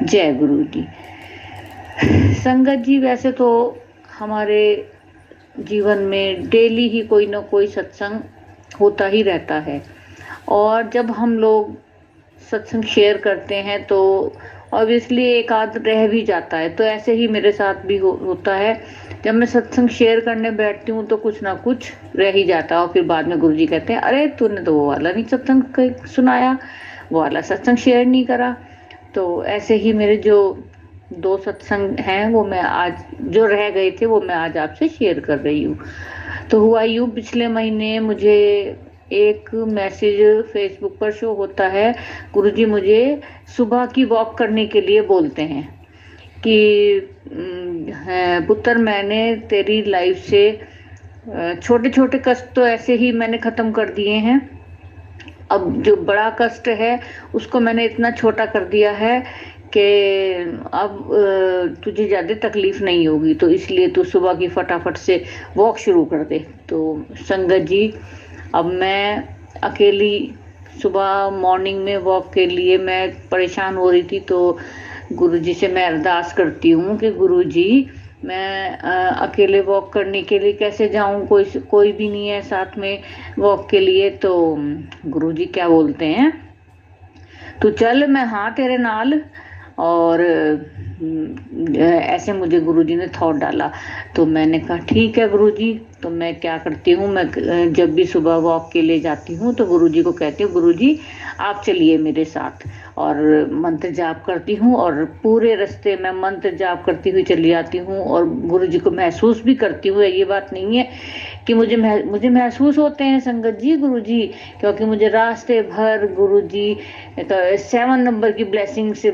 जय गुरु जी। संगत जी, वैसे तो हमारे जीवन में डेली ही कोई ना कोई सत्संग होता ही रहता है, और जब हम लोग सत्संग शेयर करते हैं तो ऑब्वियसली एक आध रह भी जाता है। तो ऐसे ही मेरे साथ भी होता है। जब मैं सत्संग शेयर करने बैठती हूँ तो कुछ ना कुछ रह ही जाता है, और फिर बाद में गुरुजी कहते हैं, अरे तूने तो वो वाला नहीं सत्संग सुनाया, वो वाला सत्संग शेयर नहीं करा। तो ऐसे ही मेरे जो 2 सत्संग हैं वो मैं आज, जो रह गए थे वो मैं आज आपसे शेयर कर रही हूँ। तो हुआ यूँ, पिछले महीने मुझे एक मैसेज फेसबुक पर शो होता है, गुरुजी मुझे सुबह की वॉक करने के लिए बोलते हैं कि पुत्र, मैंने तेरी लाइफ से छोटे छोटे कष्ट तो ऐसे ही मैंने ख़त्म कर दिए हैं, अब जो बड़ा कष्ट है उसको मैंने इतना छोटा कर दिया है कि अब तुझे ज़्यादा तकलीफ नहीं होगी, तो इसलिए तू सुबह की फटाफट से वॉक शुरू कर दे। तो संगत जी, अब मैं अकेली सुबह मॉर्निंग में वॉक के लिए मैं परेशान हो रही थी, तो गुरुजी से मैं अरदास करती हूँ कि गुरुजी, मैं अकेले वॉक करने के लिए कैसे जाऊँ, कोई भी नहीं है साथ में वॉक के लिए। तो गुरुजी क्या बोलते हैं, तू चल, मैं हाँ तेरे नाल। और ऐसे मुझे गुरुजी ने थॉट डाला। तो मैंने कहा ठीक है गुरुजी। तो मैं क्या करती हूँ, मैं जब भी सुबह वॉक के लिए जाती हूँ तो गुरुजी को कहती हूँ, गुरुजी आप चलिए मेरे साथ, और मंत्र जाप करती हूँ, और पूरे रास्ते में मंत्र जाप करती हुई चली जाती हूँ। और गुरुजी को महसूस भी करती हूँ, ये बात नहीं है कि मुझे महसूस होते हैं संगत जी गुरुजी, क्योंकि मुझे रास्ते भर गुरुजी 7 नंबर की ब्लेसिंग से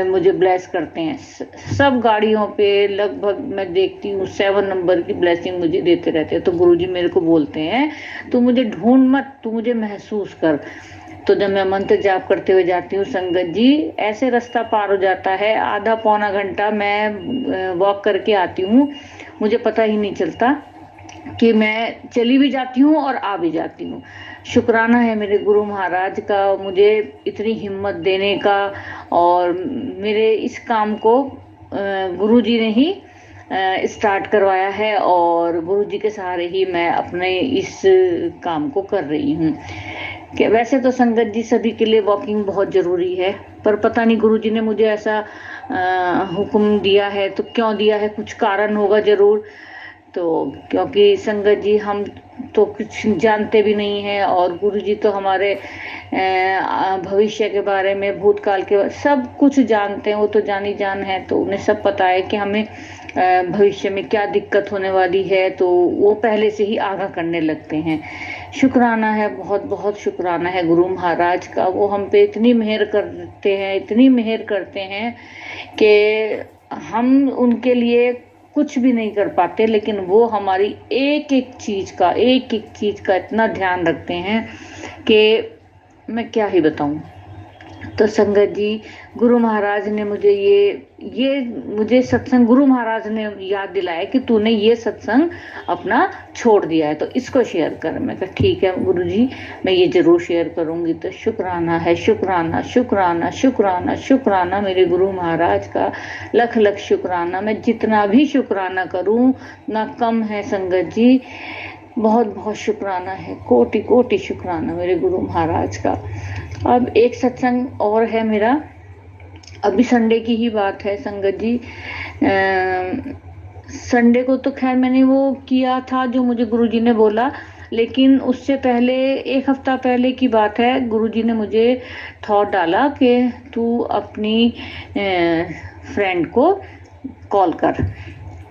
मुझे ब्लेस करते हैं। सब गाड़ियों पे लगभग मैं देखती हूँ 7 नंबर की ब्लेसिंग मुझे देते रहते हैं। तो गुरुजी मेरे को बोलते हैं, तू मुझे ढूंढ मत, तू मुझे महसूस कर। तो जब मैं मंत्र जाप करते हुए जाती हूँ संगत जी, ऐसे रास्ता पार हो जाता है, आधा पौना घंटा मैं वॉक करके आती हूँ, मुझे पता ही नहीं चलता कि मैं चली भी जाती हूँ और आ भी जाती हूँ। शुक्राना है मेरे गुरु महाराज का, मुझे इतनी हिम्मत देने का, और मेरे इस काम को गुरुजी ने ही स्टार्ट करवाया है, और गुरुजी के सहारे ही मैं अपने इस काम को कर रही हूँ। कि वैसे तो संगत जी सभी के लिए वॉकिंग बहुत ज़रूरी है, पर पता नहीं गुरुजी ने मुझे ऐसा हुक्म दिया है, तो क्यों दिया है, कुछ कारण होगा ज़रूर। तो क्योंकि संगत जी हम तो कुछ जानते भी नहीं हैं, और गुरुजी तो हमारे भविष्य के बारे में, भूतकाल के सब कुछ जानते हैं। वो तो जानी जान है, तो उन्हें सब पता है कि हमें भविष्य में क्या दिक्कत होने वाली है, तो वो पहले से ही आगाह करने लगते हैं। शुक्राना है, बहुत बहुत शुक्राना है गुरु महाराज का। वो हम पे इतनी मेहर करते हैं, इतनी मेहर करते हैं कि हम उनके लिए कुछ भी नहीं कर पाते, लेकिन वो हमारी एक एक चीज़ का इतना ध्यान रखते हैं कि मैं क्या ही बताऊं। तो संगत जी, गुरु महाराज ने मुझे ये मुझे सत्संग गुरु महाराज ने याद दिलाया कि तूने ये सत्संग अपना छोड़ दिया है, तो इसको शेयर कर। मैं कहा ठीक है गुरु जी, मैं ये जरूर शेयर करूंगी। तो शुक्राना है, शुक्राना शुक्राना शुक्राना शुक्राना मेरे गुरु महाराज का, लख लख शुक्राना। मैं जितना भी शुक्राना करूं ना कम है संगत जी, बहुत बहुत शुक्राना है, कोटि कोटि शुक्राना मेरे गुरु महाराज का। अब एक सत्संग और है मेरा, अभी संडे की ही बात है संगत जी। संडे को तो खैर मैंने वो किया था जो मुझे गुरुजी ने बोला, लेकिन उससे पहले एक हफ्ता पहले की बात है, गुरुजी ने मुझे थॉट डाला कि तू अपनी फ्रेंड को कॉल कर।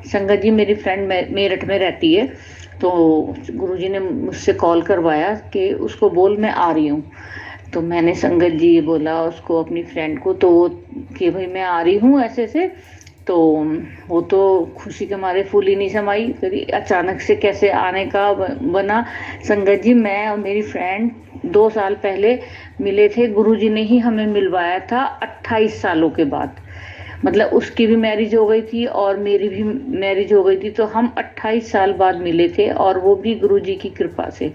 संगत जी, मेरी फ्रेंड मेरठ में रहती है, तो गुरुजी ने मुझसे कॉल करवाया कि उसको बोल मैं आ रही हूँ। तो मैंने संगत जी बोला उसको, अपनी फ्रेंड को, तो वो कि भाई मैं आ रही हूँ ऐसे से। तो वो तो खुशी के मारे फूल ही नहीं समाई, कभी अचानक से कैसे आने का बना। संगत जी, मैं और मेरी फ्रेंड 2 साल पहले मिले थे, गुरुजी ने ही हमें मिलवाया था 28 सालों के बाद। मतलब उसकी भी मैरिज हो गई थी और मेरी भी मैरिज हो गई थी, तो हम 28 साल बाद मिले थे, और वो भी गुरुजी की कृपा से।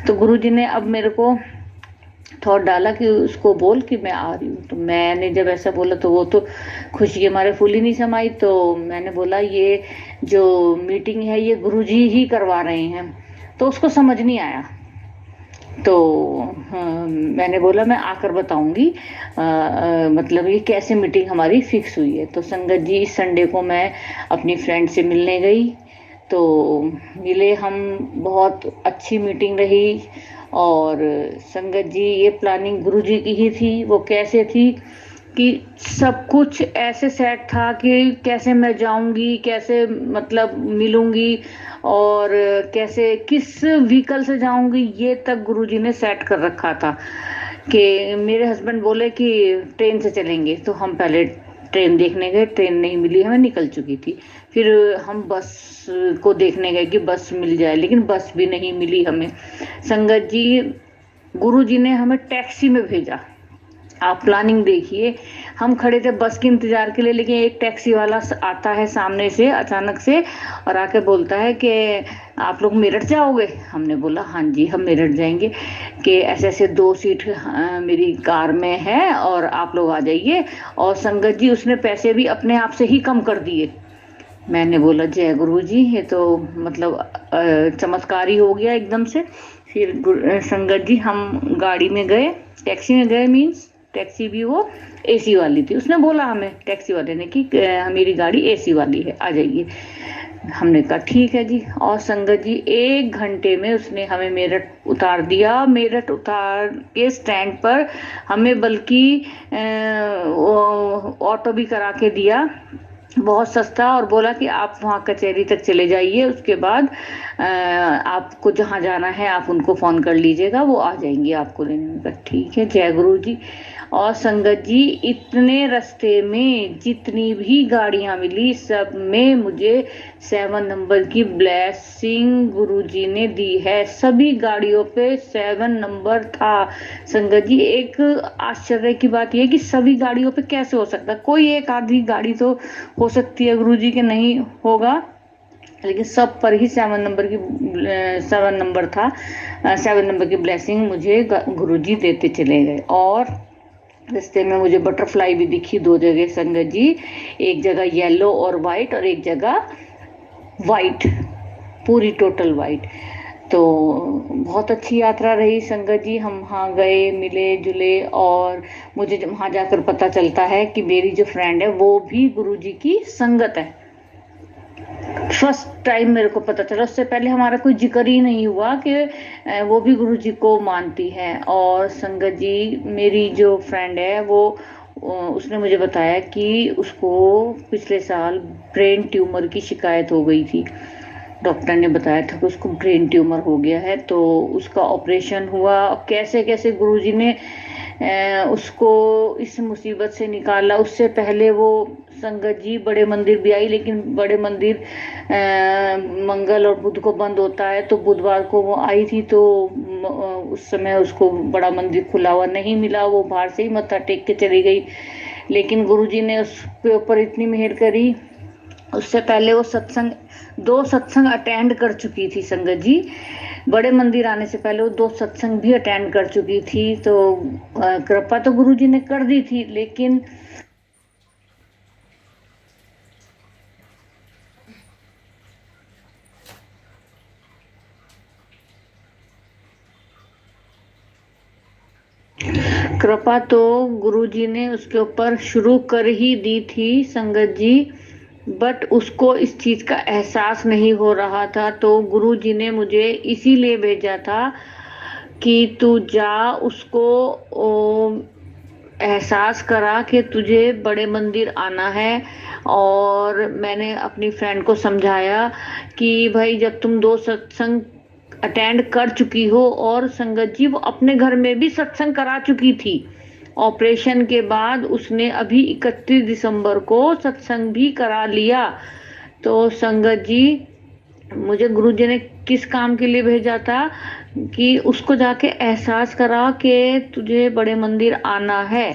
तो गुरुजी ने अब मेरे को थॉट डाला कि उसको बोल कि मैं आ रही हूँ। तो मैंने जब ऐसा बोला तो वो तो खुशी के मारे फूल ही नहीं समाई। तो मैंने बोला ये जो मीटिंग है ये गुरुजी ही करवा रहे हैं, तो उसको समझ नहीं आया। तो मैंने बोला मैं आकर बताऊंगी मतलब ये कैसे मीटिंग हमारी फिक्स हुई है। तो संगत जी, इस संडे को मैं अपनी फ्रेंड से मिलने गई, तो मिले हम, बहुत अच्छी मीटिंग रही। और संगत जी, ये प्लानिंग गुरुजी की ही थी। वो कैसे थी कि सब कुछ ऐसे सेट था कि कैसे मैं जाऊंगी, कैसे मतलब मिलूंगी, और कैसे किस व्हीकल से जाऊंगी, ये तक गुरुजी ने सेट कर रखा था। कि मेरे हस्बैंड बोले कि ट्रेन से चलेंगे, तो हम पहले ट्रेन देखने गए, ट्रेन नहीं मिली, हमें निकल चुकी थी। फिर हम बस को देखने गए कि बस मिल जाए, लेकिन बस भी नहीं मिली हमें। संगत जी, गुरुजी ने हमें टैक्सी में भेजा। आप प्लानिंग देखिए, हम खड़े थे बस के इंतजार के लिए, लेकिन एक टैक्सी वाला आता है सामने से अचानक से और आके बोलता है कि आप लोग मेरठ जाओगे। हमने बोला हाँ जी, हम मेरठ जाएंगे, कि ऐसे ऐसे 2 सीट मेरी कार में है और आप लोग आ जाइए। और संगत जी, उसने पैसे भी अपने आप से ही कम कर दिए। मैंने बोला जय गुरु जी, ये तो मतलब चमत्कार ही हो गया एकदम से। फिर संगत जी, हम गाड़ी में गए, टैक्सी में गए, मीन्स टैक्सी भी वो एसी वाली थी। उसने बोला हमें, टैक्सी वाले ने, कि मेरी गाड़ी एसी वाली है, आ जाइए। हमने कहा ठीक है जी। और संगत जी, 1 घंटे में उसने हमें मेरठ उतार दिया। मेरठ उतार के स्टैंड पर हमें बल्कि ऑटो भी करा के दिया, बहुत सस्ता, और बोला कि आप वहाँ कचहरी तक चले जाइए, उसके बाद आपको जहाँ जाना है आप उनको फ़ोन कर लीजिएगा, वो आ जाएंगे आपको लेने में। ठीक है, जय गुरु जी। और संगत जी, इतने रास्ते में जितनी भी गाड़ियाँ मिली, सब में मुझे 7 नंबर की ब्लेसिंग गुरुजी ने दी है। सभी गाड़ियों पे 7 नंबर था। संगत जी, एक आश्चर्य की बात यह कि सभी गाड़ियों पे कैसे हो सकता, कोई एक आधी गाड़ी तो हो सकती है गुरुजी के नहीं होगा, लेकिन सब पर ही 7 नंबर था। 7 नंबर की ब्लेसिंग मुझे गुरुजी देते चले गए। और रास्ते में मुझे बटरफ्लाई भी दिखी 2 जगह संगत जी, एक जगह येलो और वाइट, और एक जगह वाइट, पूरी टोटल वाइट। तो बहुत अच्छी यात्रा रही संगत जी। हम वहाँ गए, मिले जुले, और मुझे वहाँ जाकर पता चलता है कि मेरी जो फ्रेंड है वो भी गुरुजी की संगत है। फर्स्ट टाइम मेरे को पता चला। उससे पहले हमारा कोई जिक्र ही नहीं हुआ कि वो भी गुरु जी को मानती हैं। और संगत जी, मेरी जो फ्रेंड है वो उसने मुझे बताया कि उसको पिछले साल ब्रेन ट्यूमर की शिकायत हो गई थी। डॉक्टर ने बताया था कि उसको ब्रेन ट्यूमर हो गया है, तो उसका ऑपरेशन हुआ। कैसे कैसे गुरुजी ने उसको इस मुसीबत से निकाला। उससे पहले वो संगत जी बड़े मंदिर भी आई, लेकिन बड़े मंदिर मंगल और बुध को बंद होता है, तो बुधवार को वो आई थी, तो उस समय उसको बड़ा मंदिर खुला हुआ नहीं मिला, वो बाहर से ही मत्था टेक के चली गई। लेकिन गुरुजी ने उसके ऊपर इतनी मेहर करी। उससे पहले वो दो सत्संग अटेंड कर चुकी थी संगत जी। बड़े मंदिर आने से पहले वो 2 सत्संग भी अटेंड कर चुकी थी। तो कृपा तो गुरुजी ने कर दी थी, लेकिन कृपा तो गुरुजी ने उसके ऊपर शुरू कर ही दी थी संगत जी, बट उसको इस चीज का एहसास नहीं हो रहा था। तो गुरुजी ने मुझे इसीलिए भेजा था कि तू जा, उसको एहसास करा कि तुझे बड़े मंदिर आना है। और मैंने अपनी फ्रेंड को समझाया कि भाई जब तुम 2 सत्संग अटेंड कर चुकी हो, और संगत जी वो अपने घर में भी सत्संग करा चुकी थी। ऑपरेशन के बाद उसने अभी 31 दिसंबर को सत्संग भी करा लिया। तो संगत जी, मुझे गुरुजी ने किस काम के लिए भेजा था कि उसको जाके एहसास करा कि तुझे बड़े मंदिर आना है।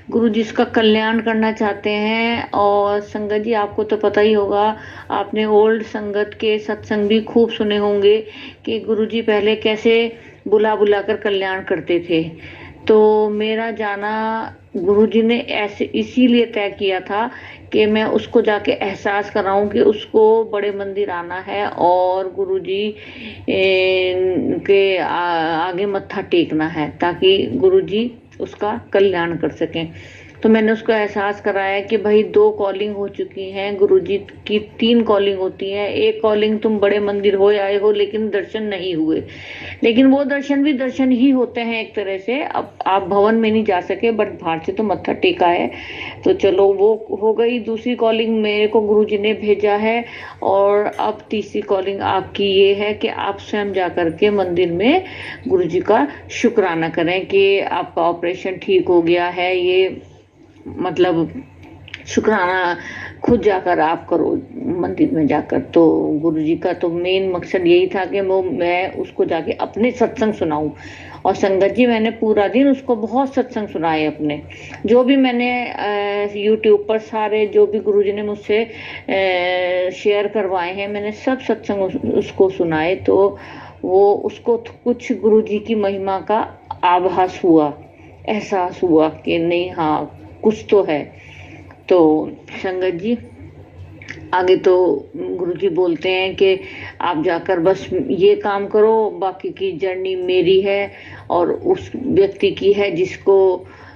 गुरुजी इसका कल्याण करना चाहते हैं। और संगत जी, आपको तो पता ही होगा, आपने ओल्ड संगत के सत्संग भी खूब सुने होंगे कि गुरुजी पहले कैसे बुला बुला कर कल्याण करते थे। तो मेरा जाना गुरुजी ने ऐसे इसीलिए तय किया था कि मैं उसको जाके एहसास कराऊं कि उसको बड़े मंदिर आना है और गुरुजी के आगे मत्था टेकना है, ताकि गुरुजी उसका कल्याण कर सकें। तो मैंने उसको एहसास कराया कि भाई 2 कॉलिंग हो चुकी हैं, गुरुजी की 3 कॉलिंग होती हैं। एक कॉलिंग तुम बड़े मंदिर हो आए हो, लेकिन दर्शन नहीं हुए, लेकिन वो दर्शन भी दर्शन ही होते हैं एक तरह से। अब आप भवन में नहीं जा सके, बट बाहर से तो मत्था टेका है, तो चलो वो हो गई। दूसरी कॉलिंग मेरे को गुरुजी ने भेजा है, और अब तीसरी कॉलिंग आपकी ये है कि आप स्वयं जा करके मंदिर में गुरुजी का शुक्राना करें कि आपका ऑपरेशन ठीक हो गया है। ये मतलब शुक्राना खुद जाकर आप करो मंदिर में जाकर। तो गुरुजी का तो मेन मकसद यही था कि मैं उसको जाके अपने सत्संग सुनाऊं। और संगत जी, मैंने पूरा दिन उसको बहुत सत्संग सुनाए अपने, जो भी मैंने यूट्यूब पर सारे जो भी गुरुजी ने मुझसे शेयर करवाए हैं, मैंने सब सत्संग उसको सुनाए। तो वो उसको कुछ गुरुजी की महिमा का आभास हुआ, एहसास हुआ कि नहीं, हाँ कुछ तो है। तो संगत जी, आगे तो गुरुजी बोलते हैं कि आप जाकर बस ये काम करो, बाकी की जर्नी मेरी है और उस व्यक्ति की है जिसको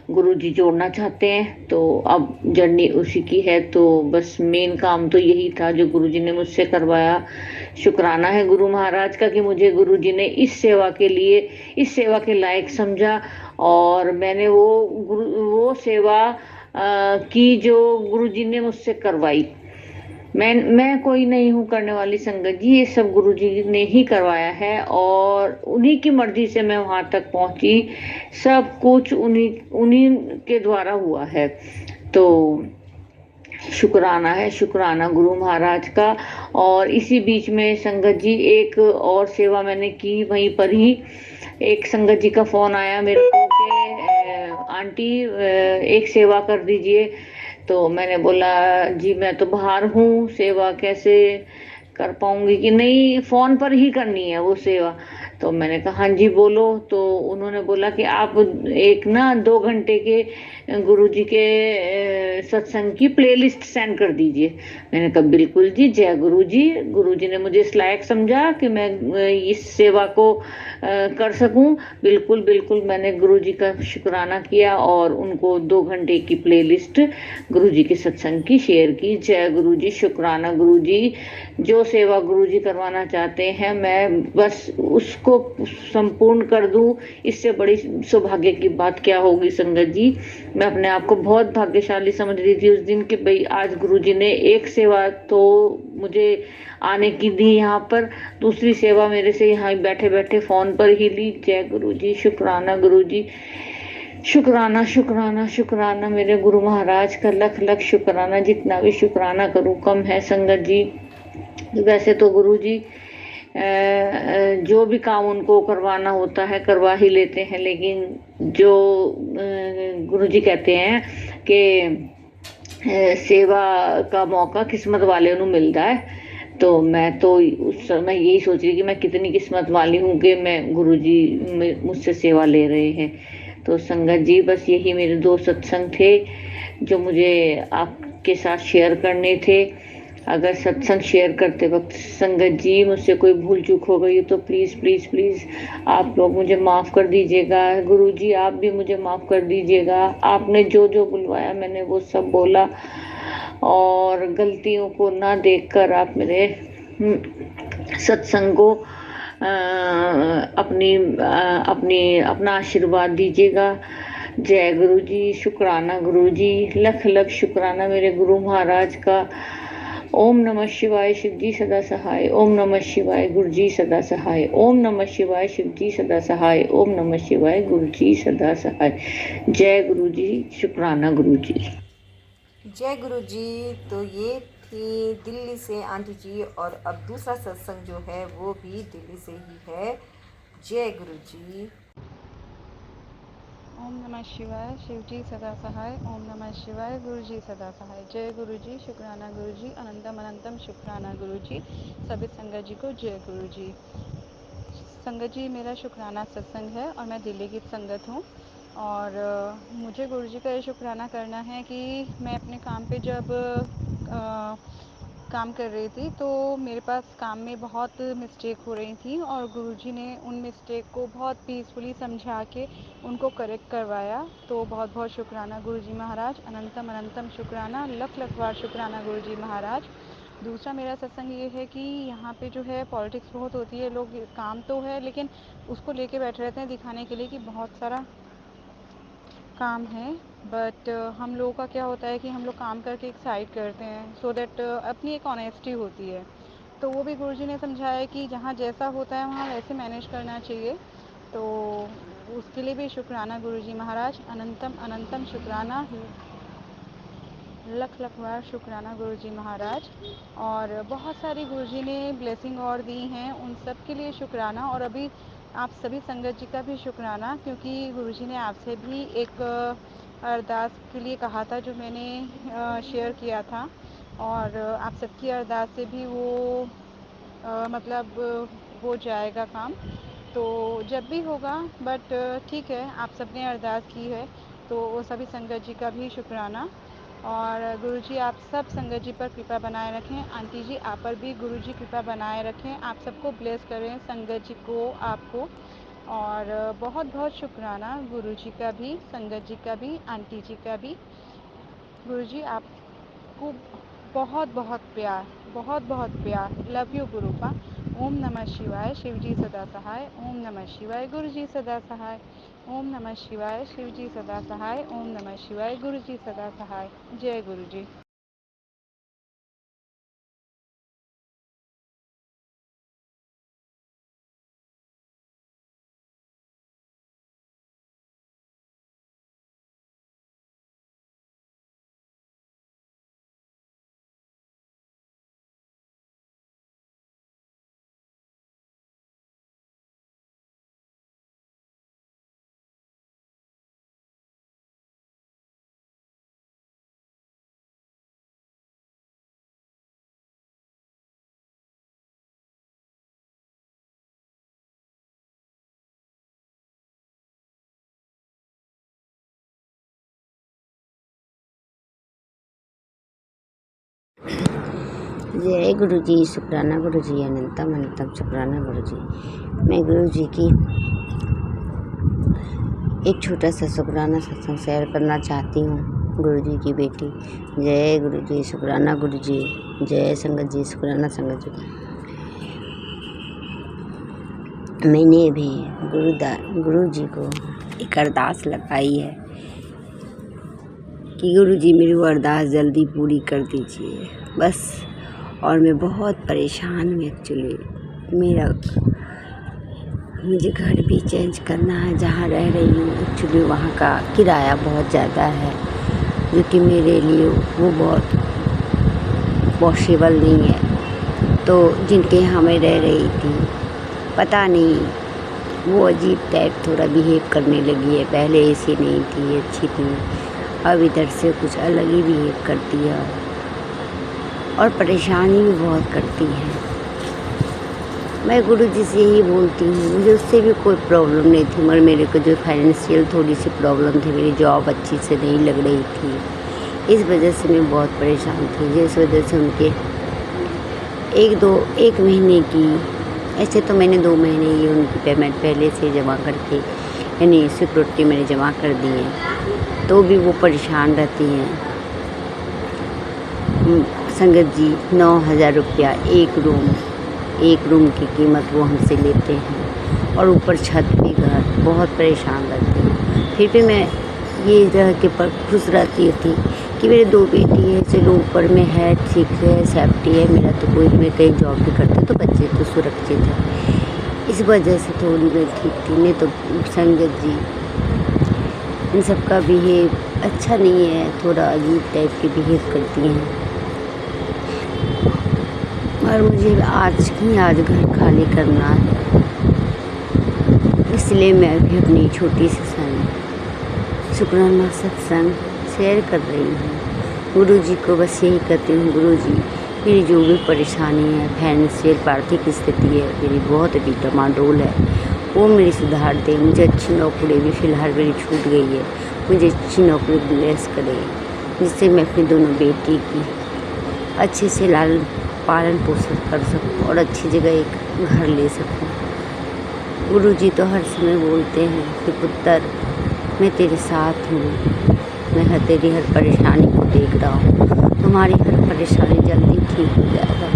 गुरुजी जोड़ना चाहते हैं। तो अब जर्नी उसी की है। तो बस मेन काम तो यही था जो गुरुजी ने मुझसे करवाया। शुक्राना है गुरु महाराज का कि मुझे गुरुजी ने इस सेवा के लिए, इस सेवा के लायक समझा, और मैंने वो सेवा की जो गुरुजी ने मुझसे करवाई। मैं कोई नहीं हूँ करने वाली संगत जी, ये सब गुरुजी ने ही करवाया है, और उन्हीं की मर्जी से मैं वहां तक पहुंची। सब कुछ उन्हीं के द्वारा हुआ है। तो शुक्राना है, शुक्राना गुरु महाराज का। और इसी बीच में संगत जी, एक और सेवा मैंने की वहीं पर ही। एक संगत जी का फोन आया मेरे को कि आंटी एक सेवा कर दीजिए। तो मैंने बोला जी मैं तो बाहर हूँ, सेवा कैसे कर पाऊंगी, कि नहीं फोन पर ही करनी है वो सेवा। तो मैंने कहा हाँ जी बोलो। तो उन्होंने बोला कि आप एक ना 2 घंटे के गुरुजी के सत्संग की प्लेलिस्ट सेंड कर दीजिए। मैंने कहा बिल्कुल जी, जय गुरुजी। गुरुजी ने मुझे इस लायक समझा कि मैं इस सेवा को कर सकूं। बिल्कुल बिल्कुल मैंने गुरुजी का शुक्राना किया और उनको 2 घंटे की प्लेलिस्ट गुरुजी के सत्संग की शेयर की। जय गुरुजी, शुक्राना गुरुजी। जो सेवा गुरुजी करवाना चाहते हैं मैं बस उसको संपूर्ण कर दूं, इससे बड़ी सौभाग्य की बात क्या होगी संगत जी। मैं अपने आप को बहुत भाग्यशाली समझ रही थी उस दिन कि भाई आज गुरुजी ने एक सेवा तो मुझे आने की दी यहाँ पर, दूसरी सेवा मेरे से यहाँ बैठे बैठे फोन पर ही ली। जय गुरुजी, शुक्राना गुरुजी, शुक्राना शुक्राना शुक्राना मेरे गुरु महाराज का लख लख शुक्राना। जितना भी शुक्राना करूँ कम है संगत जी। वैसे तो गुरुजी जो भी काम उनको करवाना होता है करवा ही लेते हैं, लेकिन जो गुरुजी कहते हैं कि सेवा का मौका किस्मत वाले ਨੂੰ मिलता है। तो मैं तो उस समय यही सोच रही कि मैं कितनी किस्मत वाली हूँ कि मैं गुरुजी मुझसे सेवा ले रहे हैं। तो संगत जी बस यही मेरे 2 सत्संग थे जो मुझे आपके साथ शेयर करने थे। अगर सत्संग शेयर करते वक्त संगत जी मुझसे कोई भूल चूक हो गई तो प्लीज़ प्लीज़ प्लीज़ आप लोग मुझे माफ़ कर दीजिएगा। गुरुजी आप भी मुझे माफ़ कर दीजिएगा। आपने जो जो बुलवाया मैंने वो सब बोला और गलतियों को ना देखकर आप मेरे सत्संग को अपना आशीर्वाद दीजिएगा। जय गुरुजी, शुक्राना गुरुजी, लख लख शुक्राना मेरे गुरु महाराज का। ओम नमः शिवाय, शिव जी सदा सहाय। ओम नमः शिवाय, गुरु जी सदा सहाय। ओम नमः शिवाय, शिव जी सदा सहाय। ओम नमः शिवाय, गुरु जी सदा सहाय। जय गुरु जी, शुक्राना गुरु जी। जय गुरु जी। तो ये थी दिल्ली से आंटी जी, और अब दूसरा सत्संग जो है वो भी दिल्ली से ही है। जय गुरु जी। ओम नमः शिवाय, शिव जी सदा सहाय। ओम नमः शिवाय, गुरु जी सदा सहाय। जय गुरु जी, शुक्राना गुरु जी, अनंतम अनंतम शुक्राना गुरु जी। सभी संगत जी को जय गुरु जी। संगत जी मेरा शुक्राना सत्संग है और मैं दिल्ली की संगत हूँ। और मुझे गुरु जी का ये शुक्राना करना है कि मैं अपने काम पे जब काम कर रही थी तो मेरे पास काम में बहुत मिस्टेक हो रही थी और गुरुजी ने उन मिस्टेक को बहुत पीसफुली समझा के उनको करेक्ट करवाया। तो बहुत बहुत शुक्राना गुरुजी महाराज, अनंतम अनंतम शुक्राना, लख लख बार शुक्राना गुरुजी महाराज। दूसरा मेरा सत्संग ये है कि यहाँ पे जो है पॉलिटिक्स बहुत होती है, लोग काम तो है लेकिन उसको लेके बैठे रहते हैं दिखाने के लिए कि बहुत सारा काम है। बट हम लोगों का क्या होता है कि हम लोग काम करके एक साइड करते हैं सो दैट अपनी एक ऑनेस्टी होती है। तो वो भी गुरुजी ने समझाया कि जहाँ जैसा होता है वहाँ वैसे मैनेज करना चाहिए। तो उसके लिए भी शुक्राना गुरुजी महाराज, अनंतम अनंतम शुक्राना, लख लख बार शुक्राना गुरुजी महाराज। और बहुत सारी गुरुजी ने ब्लेसिंग और दी हैं, उन सब के लिए शुक्राना। और अभी आप सभी संगत जी का भी शुक्राना, क्योंकि गुरुजी ने आपसे भी एक अरदास के लिए कहा था जो मैंने शेयर किया था। और आप सबकी अरदास से भी वो मतलब हो जाएगा काम। तो जब भी होगा, बट ठीक है आप सबने अरदास की है तो वो सभी संगत जी का भी शुक्राना। और गुरुजी आप सब संगत जी पर कृपा बनाए रखें। आंटी जी आप पर भी गुरुजी कृपा बनाए रखें, आप सबको ब्लेस करें, संगत जी को, आपको। और बहुत बहुत शुक्राना गुरुजी का भी, संगत जी का भी, आंटी जी का भी। गुरुजी आपको बहुत बहुत प्यार, बहुत बहुत प्यार। Love you गुरुपा। ओम नमः शिवाय, शिव जी सदा सहाय। ओम नमः शिवाय, गुरु जी सदा सहाय। ओम नमः शिवाय, शिव जी सदा सहाय। ओम नमः शिवाय, गुरु जी सदा सहाय। जय गुरु जी। जय गुरु जी, शुक्राना गुरु जी, अनंतम अनंतम शुक्राना गुरु जी। मैं गुरु जी की एक छोटा सा शुक्राना सत्संग शेयर करना चाहती हूँ। गुरु जी की बेटी। जय गुरु जी, शुक्राना गुरु जी। जय संगत जी, शुक्राना संगत जी। मैंने भी गुरु जी को एक अरदास लगाई है कि गुरु जी मेरी वो अरदास जल्दी पूरी कर दीजिए बस। और मैं बहुत परेशान हूँ एक्चुअली। मुझे घर भी चेंज करना है जहाँ रह रही हूँ। एक्चुअली वहाँ का किराया बहुत ज़्यादा है जो कि मेरे लिए वो बहुत पॉसिबल नहीं है। तो जिनके यहाँ मैं रह रही थी, पता नहीं वो अजीब टाइप थोड़ा बिहेव करने लगी है। पहले ऐसी नहीं थी, अच्छी थी, अब इधर से कुछ अलग ही बिहेव करती है और परेशानी भी बहुत करती है। मैं गुरु जी से यही बोलती हूँ, मुझे उससे भी कोई प्रॉब्लम नहीं थी, मगर मेरे को जो फाइनेंशियल थोड़ी सी प्रॉब्लम थी, मेरी जॉब अच्छी से नहीं लग रही थी, इस वजह से मैं बहुत परेशान थी। जिस वजह से उनके एक महीने की, ऐसे तो मैंने 2 महीने ही उनकी पेमेंट पहले से जमा करके, यानी सिक्योरिटी मैंने जमा कर दी है, तो भी वो परेशान रहती हैं। संगत जी 9,000 रुपया एक रूम की कीमत वो हमसे लेते हैं और ऊपर छत पे घर, बहुत परेशान रहते हैं। फिर भी मैं ये रह के पर खुश रहती थी कि मेरे 2 बेटी है, चलो ऊपर में है, ठीक है, सेफ्टी है। मेरा तो कोई, मैं कहीं जॉब भी करते तो बच्चे तो सुरक्षित है, इस वजह से थोड़ी मैं ठीक थी। नहीं तो संगत जी इन सब का बिहेव अच्छा नहीं है, थोड़ा अजीब टाइप के बिहेव करती हैं। और मुझे आज घर खाली करना है, इसलिए मैं अभी अपनी छोटी सी शुक्राना सत्संग शेयर कर रही हूँ। गुरु जी को बस यही कहती हूँ, गुरु जी मेरी जो भी परेशानी है, फाइनेंशियल आर्थिक स्थिति है, मेरी बहुत अभी डमाडोल है, वो मेरी सुधार दे। मुझे अच्छी नौकरी भी फ़िलहाल मेरी छूट गई है, मुझे अच्छी नौकरी ब्लेस करे जिससे मैं अपनी दोनों बेटी की अच्छे से लालन पालन पोषण कर सकूं और अच्छी जगह एक घर ले सकूं। गुरु जी तो हर समय बोलते हैं कि पुत्र मैं तेरे साथ हूँ, मैं तेरी हर परेशानी को देख रहा हूँ, तुम्हारी हर परेशानी जल्दी ठीक हो जाएगा।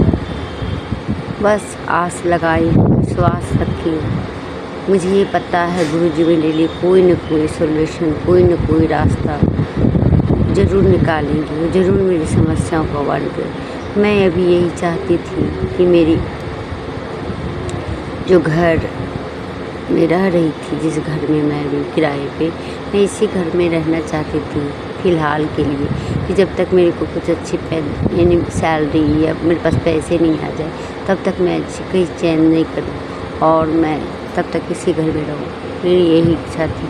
बस आस लगाई, विश्वास रखी। मुझे ये पता है गुरु जी मेरे लिए कोई न कोई सॉल्यूशन, कोई न कोई रास्ता ज़रूर निकालेंगे, वो ज़रूर मेरी समस्याओं को हल करें। मैं अभी यही चाहती थी कि मेरी जो घर में रह रही थी, जिस घर में मैं अभी किराए पे, मैं इसी घर में रहना चाहती थी फ़िलहाल के लिए, कि जब तक मेरे को कुछ अच्छी यानी सैलरी या मेरे पास पैसे नहीं आ जाए, तब तक मैं अच्छी कहीं चैन नहीं करूँ और मैं तब तक इसी घर में रहूँ। मेरी यही इच्छा थी।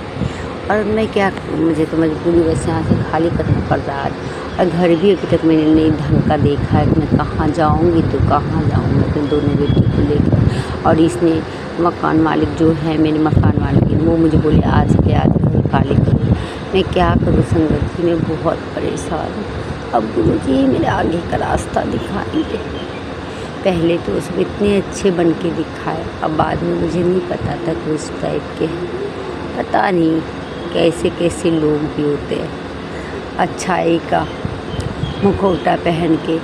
और मैं क्या करूँ, मुझे तो मजबूरी वैसे यहाँ से खाली करना पड़ रहा है। और घर भी अभी तक मैंने नहीं ढंग का देखा है कि मैं कहाँ जाऊँगी तो कहाँ जाऊँगी अपने दोनों बेटी को लेकर। और इसने मकान मालिक जो है, मेरे मकान मालिक, वो मुझे बोले आज के आज घर खाली करो। मैं क्या करूँ संगत जी, मैं बहुत परेशान हूँ। अब गुरु जी मेरे आगे का रास्ता दिखाएंगे। पहले तो उसमें इतने अच्छे बन के दिखाए, अब बाद में मुझे नहीं पता था कि उस टाइप के हैं। पता नहीं कैसे कैसे लोग भी होते हैं, अच्छाई का मुखौटा पहन के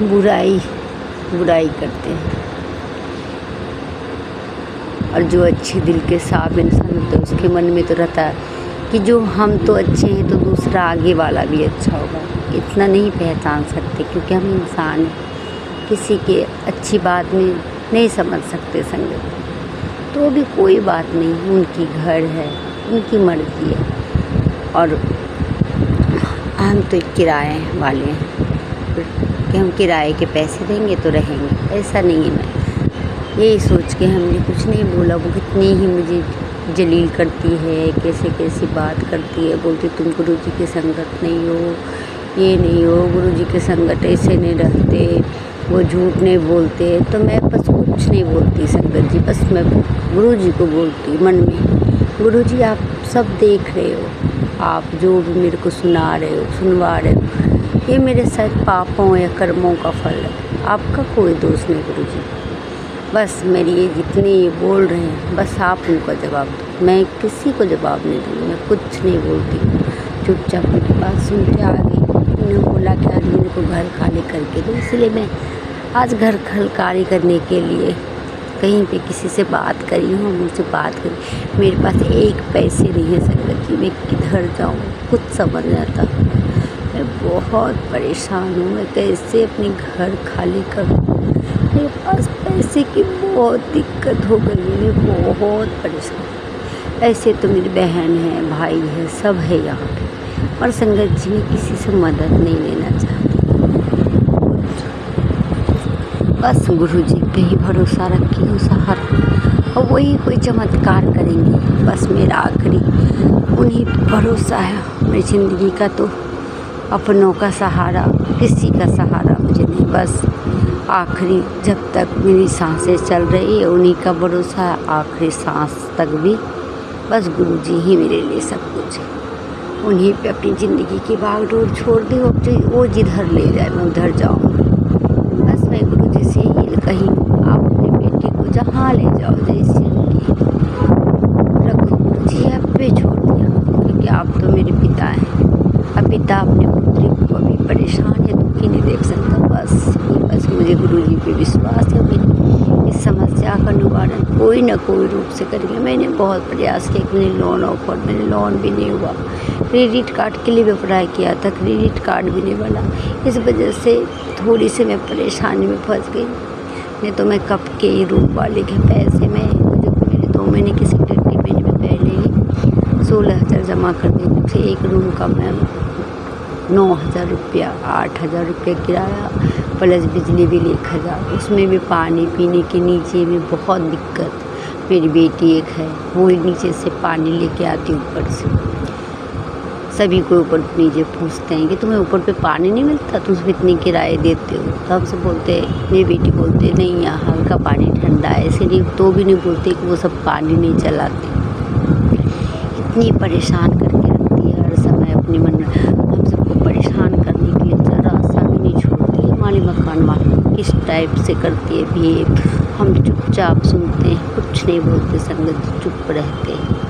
बुराई करते हैं। और जो अच्छे दिल के साफ इंसान होते हैं, उसके मन में तो रहता है कि जो हम तो अच्छे हैं तो दूसरा आगे वाला भी अच्छा होगा। इतना नहीं पहचान सकते क्योंकि हम इंसान हैं, किसी के अच्छी बात में नहीं समझ सकते संगत। तो भी कोई बात नहीं, उनकी घर है, उनकी मर्ज़ी है। और हम तो किराए वाले हैं कि हम किराए के पैसे देंगे तो रहेंगे, ऐसा नहीं है। मैं यही सोच के हमने कुछ नहीं बोला। वो कितनी ही मुझे जलील करती है, कैसे कैसी बात करती है, बोलती तुम गुरु जी की संगत नहीं हो, ये नहीं हो, गुरु जी के संगत ऐसे नहीं रहते, वो झूठ नहीं बोलते। तो मैं बस कुछ नहीं बोलती संगत जी, बस मैं गुरु जी को बोलती मन में, गुरु जी आप सब देख रहे हो, आप जो भी मेरे को सुना रहे हो, सुनवा रहे हो, ये मेरे शायद पापों या कर्मों का फल है, आपका कोई दोष नहीं गुरुजी। बस मेरी ये जितने ये बोल रहे हैं बस आप उनको जवाब दो, मैं किसी को जवाब नहीं दूँगी, मैं कुछ नहीं बोलती हूँ। चुपचाप उनकी बात सुन के आ गई। उन्होंने बोला कि आज मेरे को घर खाली करके दो, इसलिए मैं आज घर खाली करने के लिए कहीं पे किसी से बात करी हूँ, मुझसे बात करी। मेरे पास एक पैसे नहीं है संगत जी, मैं किधर जाऊँ कुछ समझ नहीं आता। मैं बहुत परेशान हूँ, मैं कैसे अपने घर खाली करूँ। मेरे पास पैसे की बहुत दिक्कत हो गई है, मैं बहुत परेशान हूँ। ऐसे तो मेरी बहन है, भाई है, सब है यहाँ पे, और संगत जी मैं किसी से मदद नहीं लेना चाहती। बस गुरु जी पे ही भरोसा रखी हूँ, सहारा, और वही कोई चमत्कार करेंगे। बस मेरा आखिरी उन्हीं पे भरोसा है। मेरी ज़िंदगी का तो अपनों का सहारा, किसी का सहारा मुझे नहीं। बस आखिरी जब तक मेरी सांसें चल रही है उन्हीं का भरोसा है, आखिरी सांस तक भी बस गुरु जी ही मेरे लिए सब कुछ है। उन्हीं पे अपनी ज़िंदगी की भागदौड़ छोड़ दी, वो जिधर ले जाए मैं उधर जाऊँगी। बस मैं गुरु जी से यही कही, आप अपनी बेटी को जहाँ ले जाओ, जैसे उनकी रखो गुरु जी, आप पे छोड़ दिया, क्योंकि आप तो मेरे पिता हैं। अब पिता अपने पुत्री को कभी परेशान या दुखी नहीं देख सकता। बस मुझे गुरु जी पे विश्वास है, मेरी इस समस्या का निवारण कोई ना कोई रूप से करेंगे। मैंने बहुत प्रयास किया कि मैंने लोन ऑफर, मैंने लोन भी नहीं हुआ। क्रेडिट कार्ड के लिए भी अप्लाई किया था, क्रेडिट कार्ड भी नहीं बना। इस वजह से थोड़ी सी मैं परेशानी में फंस गई। नहीं तो मैं कब के ही रूम वाले के पैसे में मुझे मेरे 2 महीने की सिक्योरिटी मैंने में पहले ही 16,000 जमा कर दी थी। एक रूम का मैं 9,000 रुपया, 8,000 रुपया किराया प्लस बिजली बिल 1,000, उसमें भी पानी पीने के नीचे में बहुत दिक्कत। मेरी बेटी एक है, वो नीचे से पानी लेके आती ऊपर से। सभी को ऊपर नीचे पूछते हैं कि तुम्हें ऊपर पे पानी नहीं मिलता, तुम उसमें इतनी किराए देते हो। तो हमसे बोलते, मेरी बेटी बोलते नहीं यहाँ का पानी ठंडा है, इसलिए तो भी नहीं बोलते कि वो सब पानी नहीं चलाते। इतनी परेशान करके रखती है हर समय अपनी मन, हम सबको परेशान करने के लिए ज़रा सा भी नहीं छोड़ती है। हमारे मकान मालिक किस टाइप से करती है बिहेव, हम चुपचाप सुनते हैं, कुछ नहीं बोलते। संगत जी चुप रहते हैं।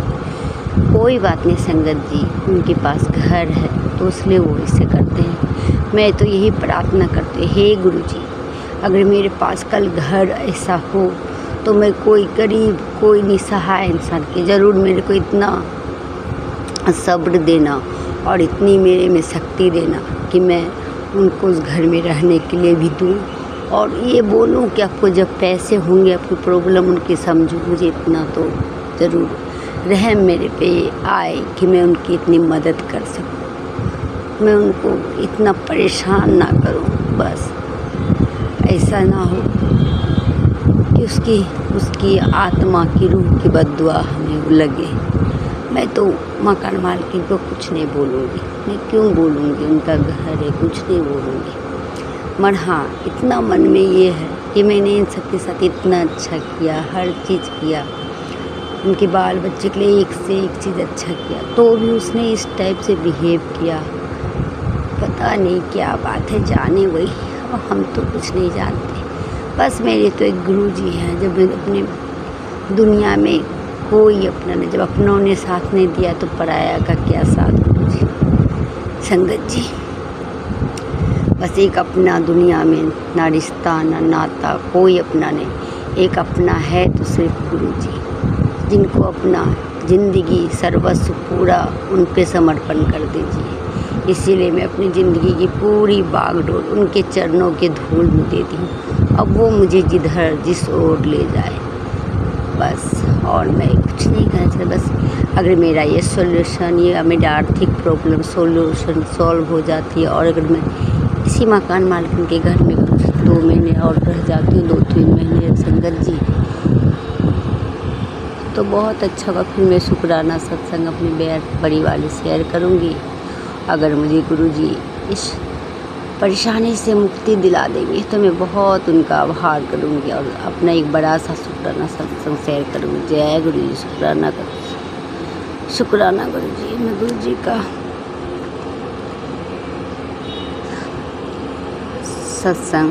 कोई बात नहीं संगत जी, उनके पास घर है तो इसलिए वो इसे करते हैं। मैं तो यही प्रार्थना करती, हे गुरु जी, अगर मेरे पास कल घर ऐसा हो तो मैं कोई गरीब, कोई निसहाय इंसान के ज़रूर मेरे को इतना सब्र देना और इतनी मेरे में शक्ति देना कि मैं उनको उस घर में रहने के लिए भी दूँ, और ये बोलूँ कि आपको जब पैसे होंगे आपकी प्रॉब्लम उनकी समझूँ। मुझे इतना तो ज़रूर रहम मेरे पे आए कि मैं उनकी इतनी मदद कर सकूं, मैं उनको इतना परेशान ना करूं। बस ऐसा ना हो कि उसकी आत्मा की रूह की बद्दुआ हमें लगे। मैं तो मकान मालिक को कुछ नहीं बोलूँगी, मैं क्यों बोलूँगी, उनका घर है, कुछ नहीं बोलूँगी। मगर हाँ, इतना मन में ये है कि मैंने इन सबके साथ इतना अच्छा किया, हर चीज़ किया, उनके बाल बच्चे के लिए एक से एक चीज़ अच्छा किया, तो भी उसने इस टाइप से बिहेव किया। पता नहीं क्या बात है, जाने वही, और हम तो कुछ नहीं जानते। बस मेरे तो एक गुरु जी हैं, जब अपने दुनिया में कोई अपना नहीं, जब अपनों ने साथ नहीं दिया तो पराया का क्या साथ। गुरु जी, संगत जी, बस एक अपना दुनिया में ना रिश्ता ना नाता, कोई अपना नहीं। एक अपना है तो सिर्फ गुरु जी, जिनको अपना ज़िंदगी सर्वस्व पूरा उन पे समर्पण कर दीजिए। इसीलिए मैं अपनी ज़िंदगी की पूरी बागडोर उनके चरणों के धूल में दे दी हूँ। अब वो मुझे जिधर जिस ओर ले जाए, बस। और मैं कुछ नहीं कहना चाहती। बस अगर मेरा ये सॉल्यूशन, ये मेरी आर्थिक प्रॉब्लम सॉल्यूशन सॉल्व हो जाती है, और अगर मैं इसी मकान मालिक के घर में कुछ 2 महीने और रह जाती हूँ, 2-3 महीने संगत जी, तो बहुत अच्छा होगा। फिर मैं शुक्राना सत्संग अपनी बड़ी वाली शेयर करूँगी। अगर मुझे गुरु जी इस परेशानी से मुक्ति दिला देंगे तो मैं बहुत उनका आभार करूँगी और अपना एक बड़ा सा शुक्राना सत्संग शेयर करूँगी। जय गुरु जी, शुक्राना गुरु जी, मैं गुरु जी का सत्संग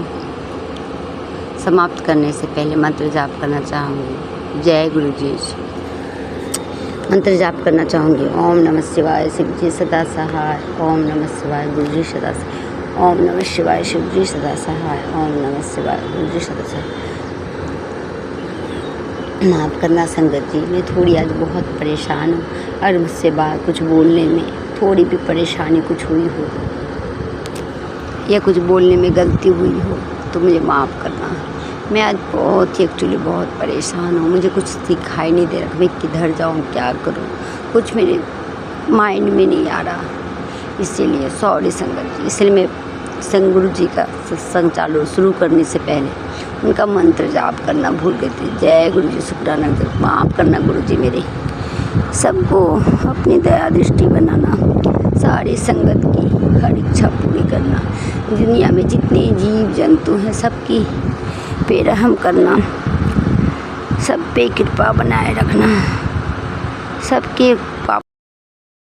समाप्त करने से पहले मंत्र जाप करना चाहूँगी। जय गुरु जी। मंत्र जाप करना चाहूँगी। ओम नमः शिवाय शिव जी सदा सहाय। ओम नमः शिवाय गुरु जी सदा सहाय। ओम नमः शिवाय शिव जी सदा सहाय। ओम नमः शिवाय गुरु जी सदा सहाय। माफ़ करना संगत जी, मैं थोड़ी आज बहुत परेशान हूँ और मुझसे बाहर कुछ बोलने में थोड़ी भी परेशानी कुछ हुई हो या कुछ बोलने में गलती हुई हो तो मुझे माफ़ करना। मैं आज बहुत ही एक्चुअली बहुत परेशान हूँ। मुझे कुछ दिखाई नहीं दे रहा, मैं किधर जाऊँ क्या करूँ, कुछ मेरे माइंड में नहीं आ रहा। इसीलिए सॉरी संगत जी। इसलिए मैं संग गुरु जी का सत्संग शुरू करने से पहले उनका मंत्र जाप करना भूल गई थी। जय गुरु जी। शुक्राना। माफ़ करना गुरु जी मेरे। सबको अपनी दया दृष्टि बनाना, सारी संगत की हर इच्छा पूरी करना, दुनिया में जितने जीव जंतु हैं सबकी पे रहम करना, सब पे कृपा बनाए रखना, सबके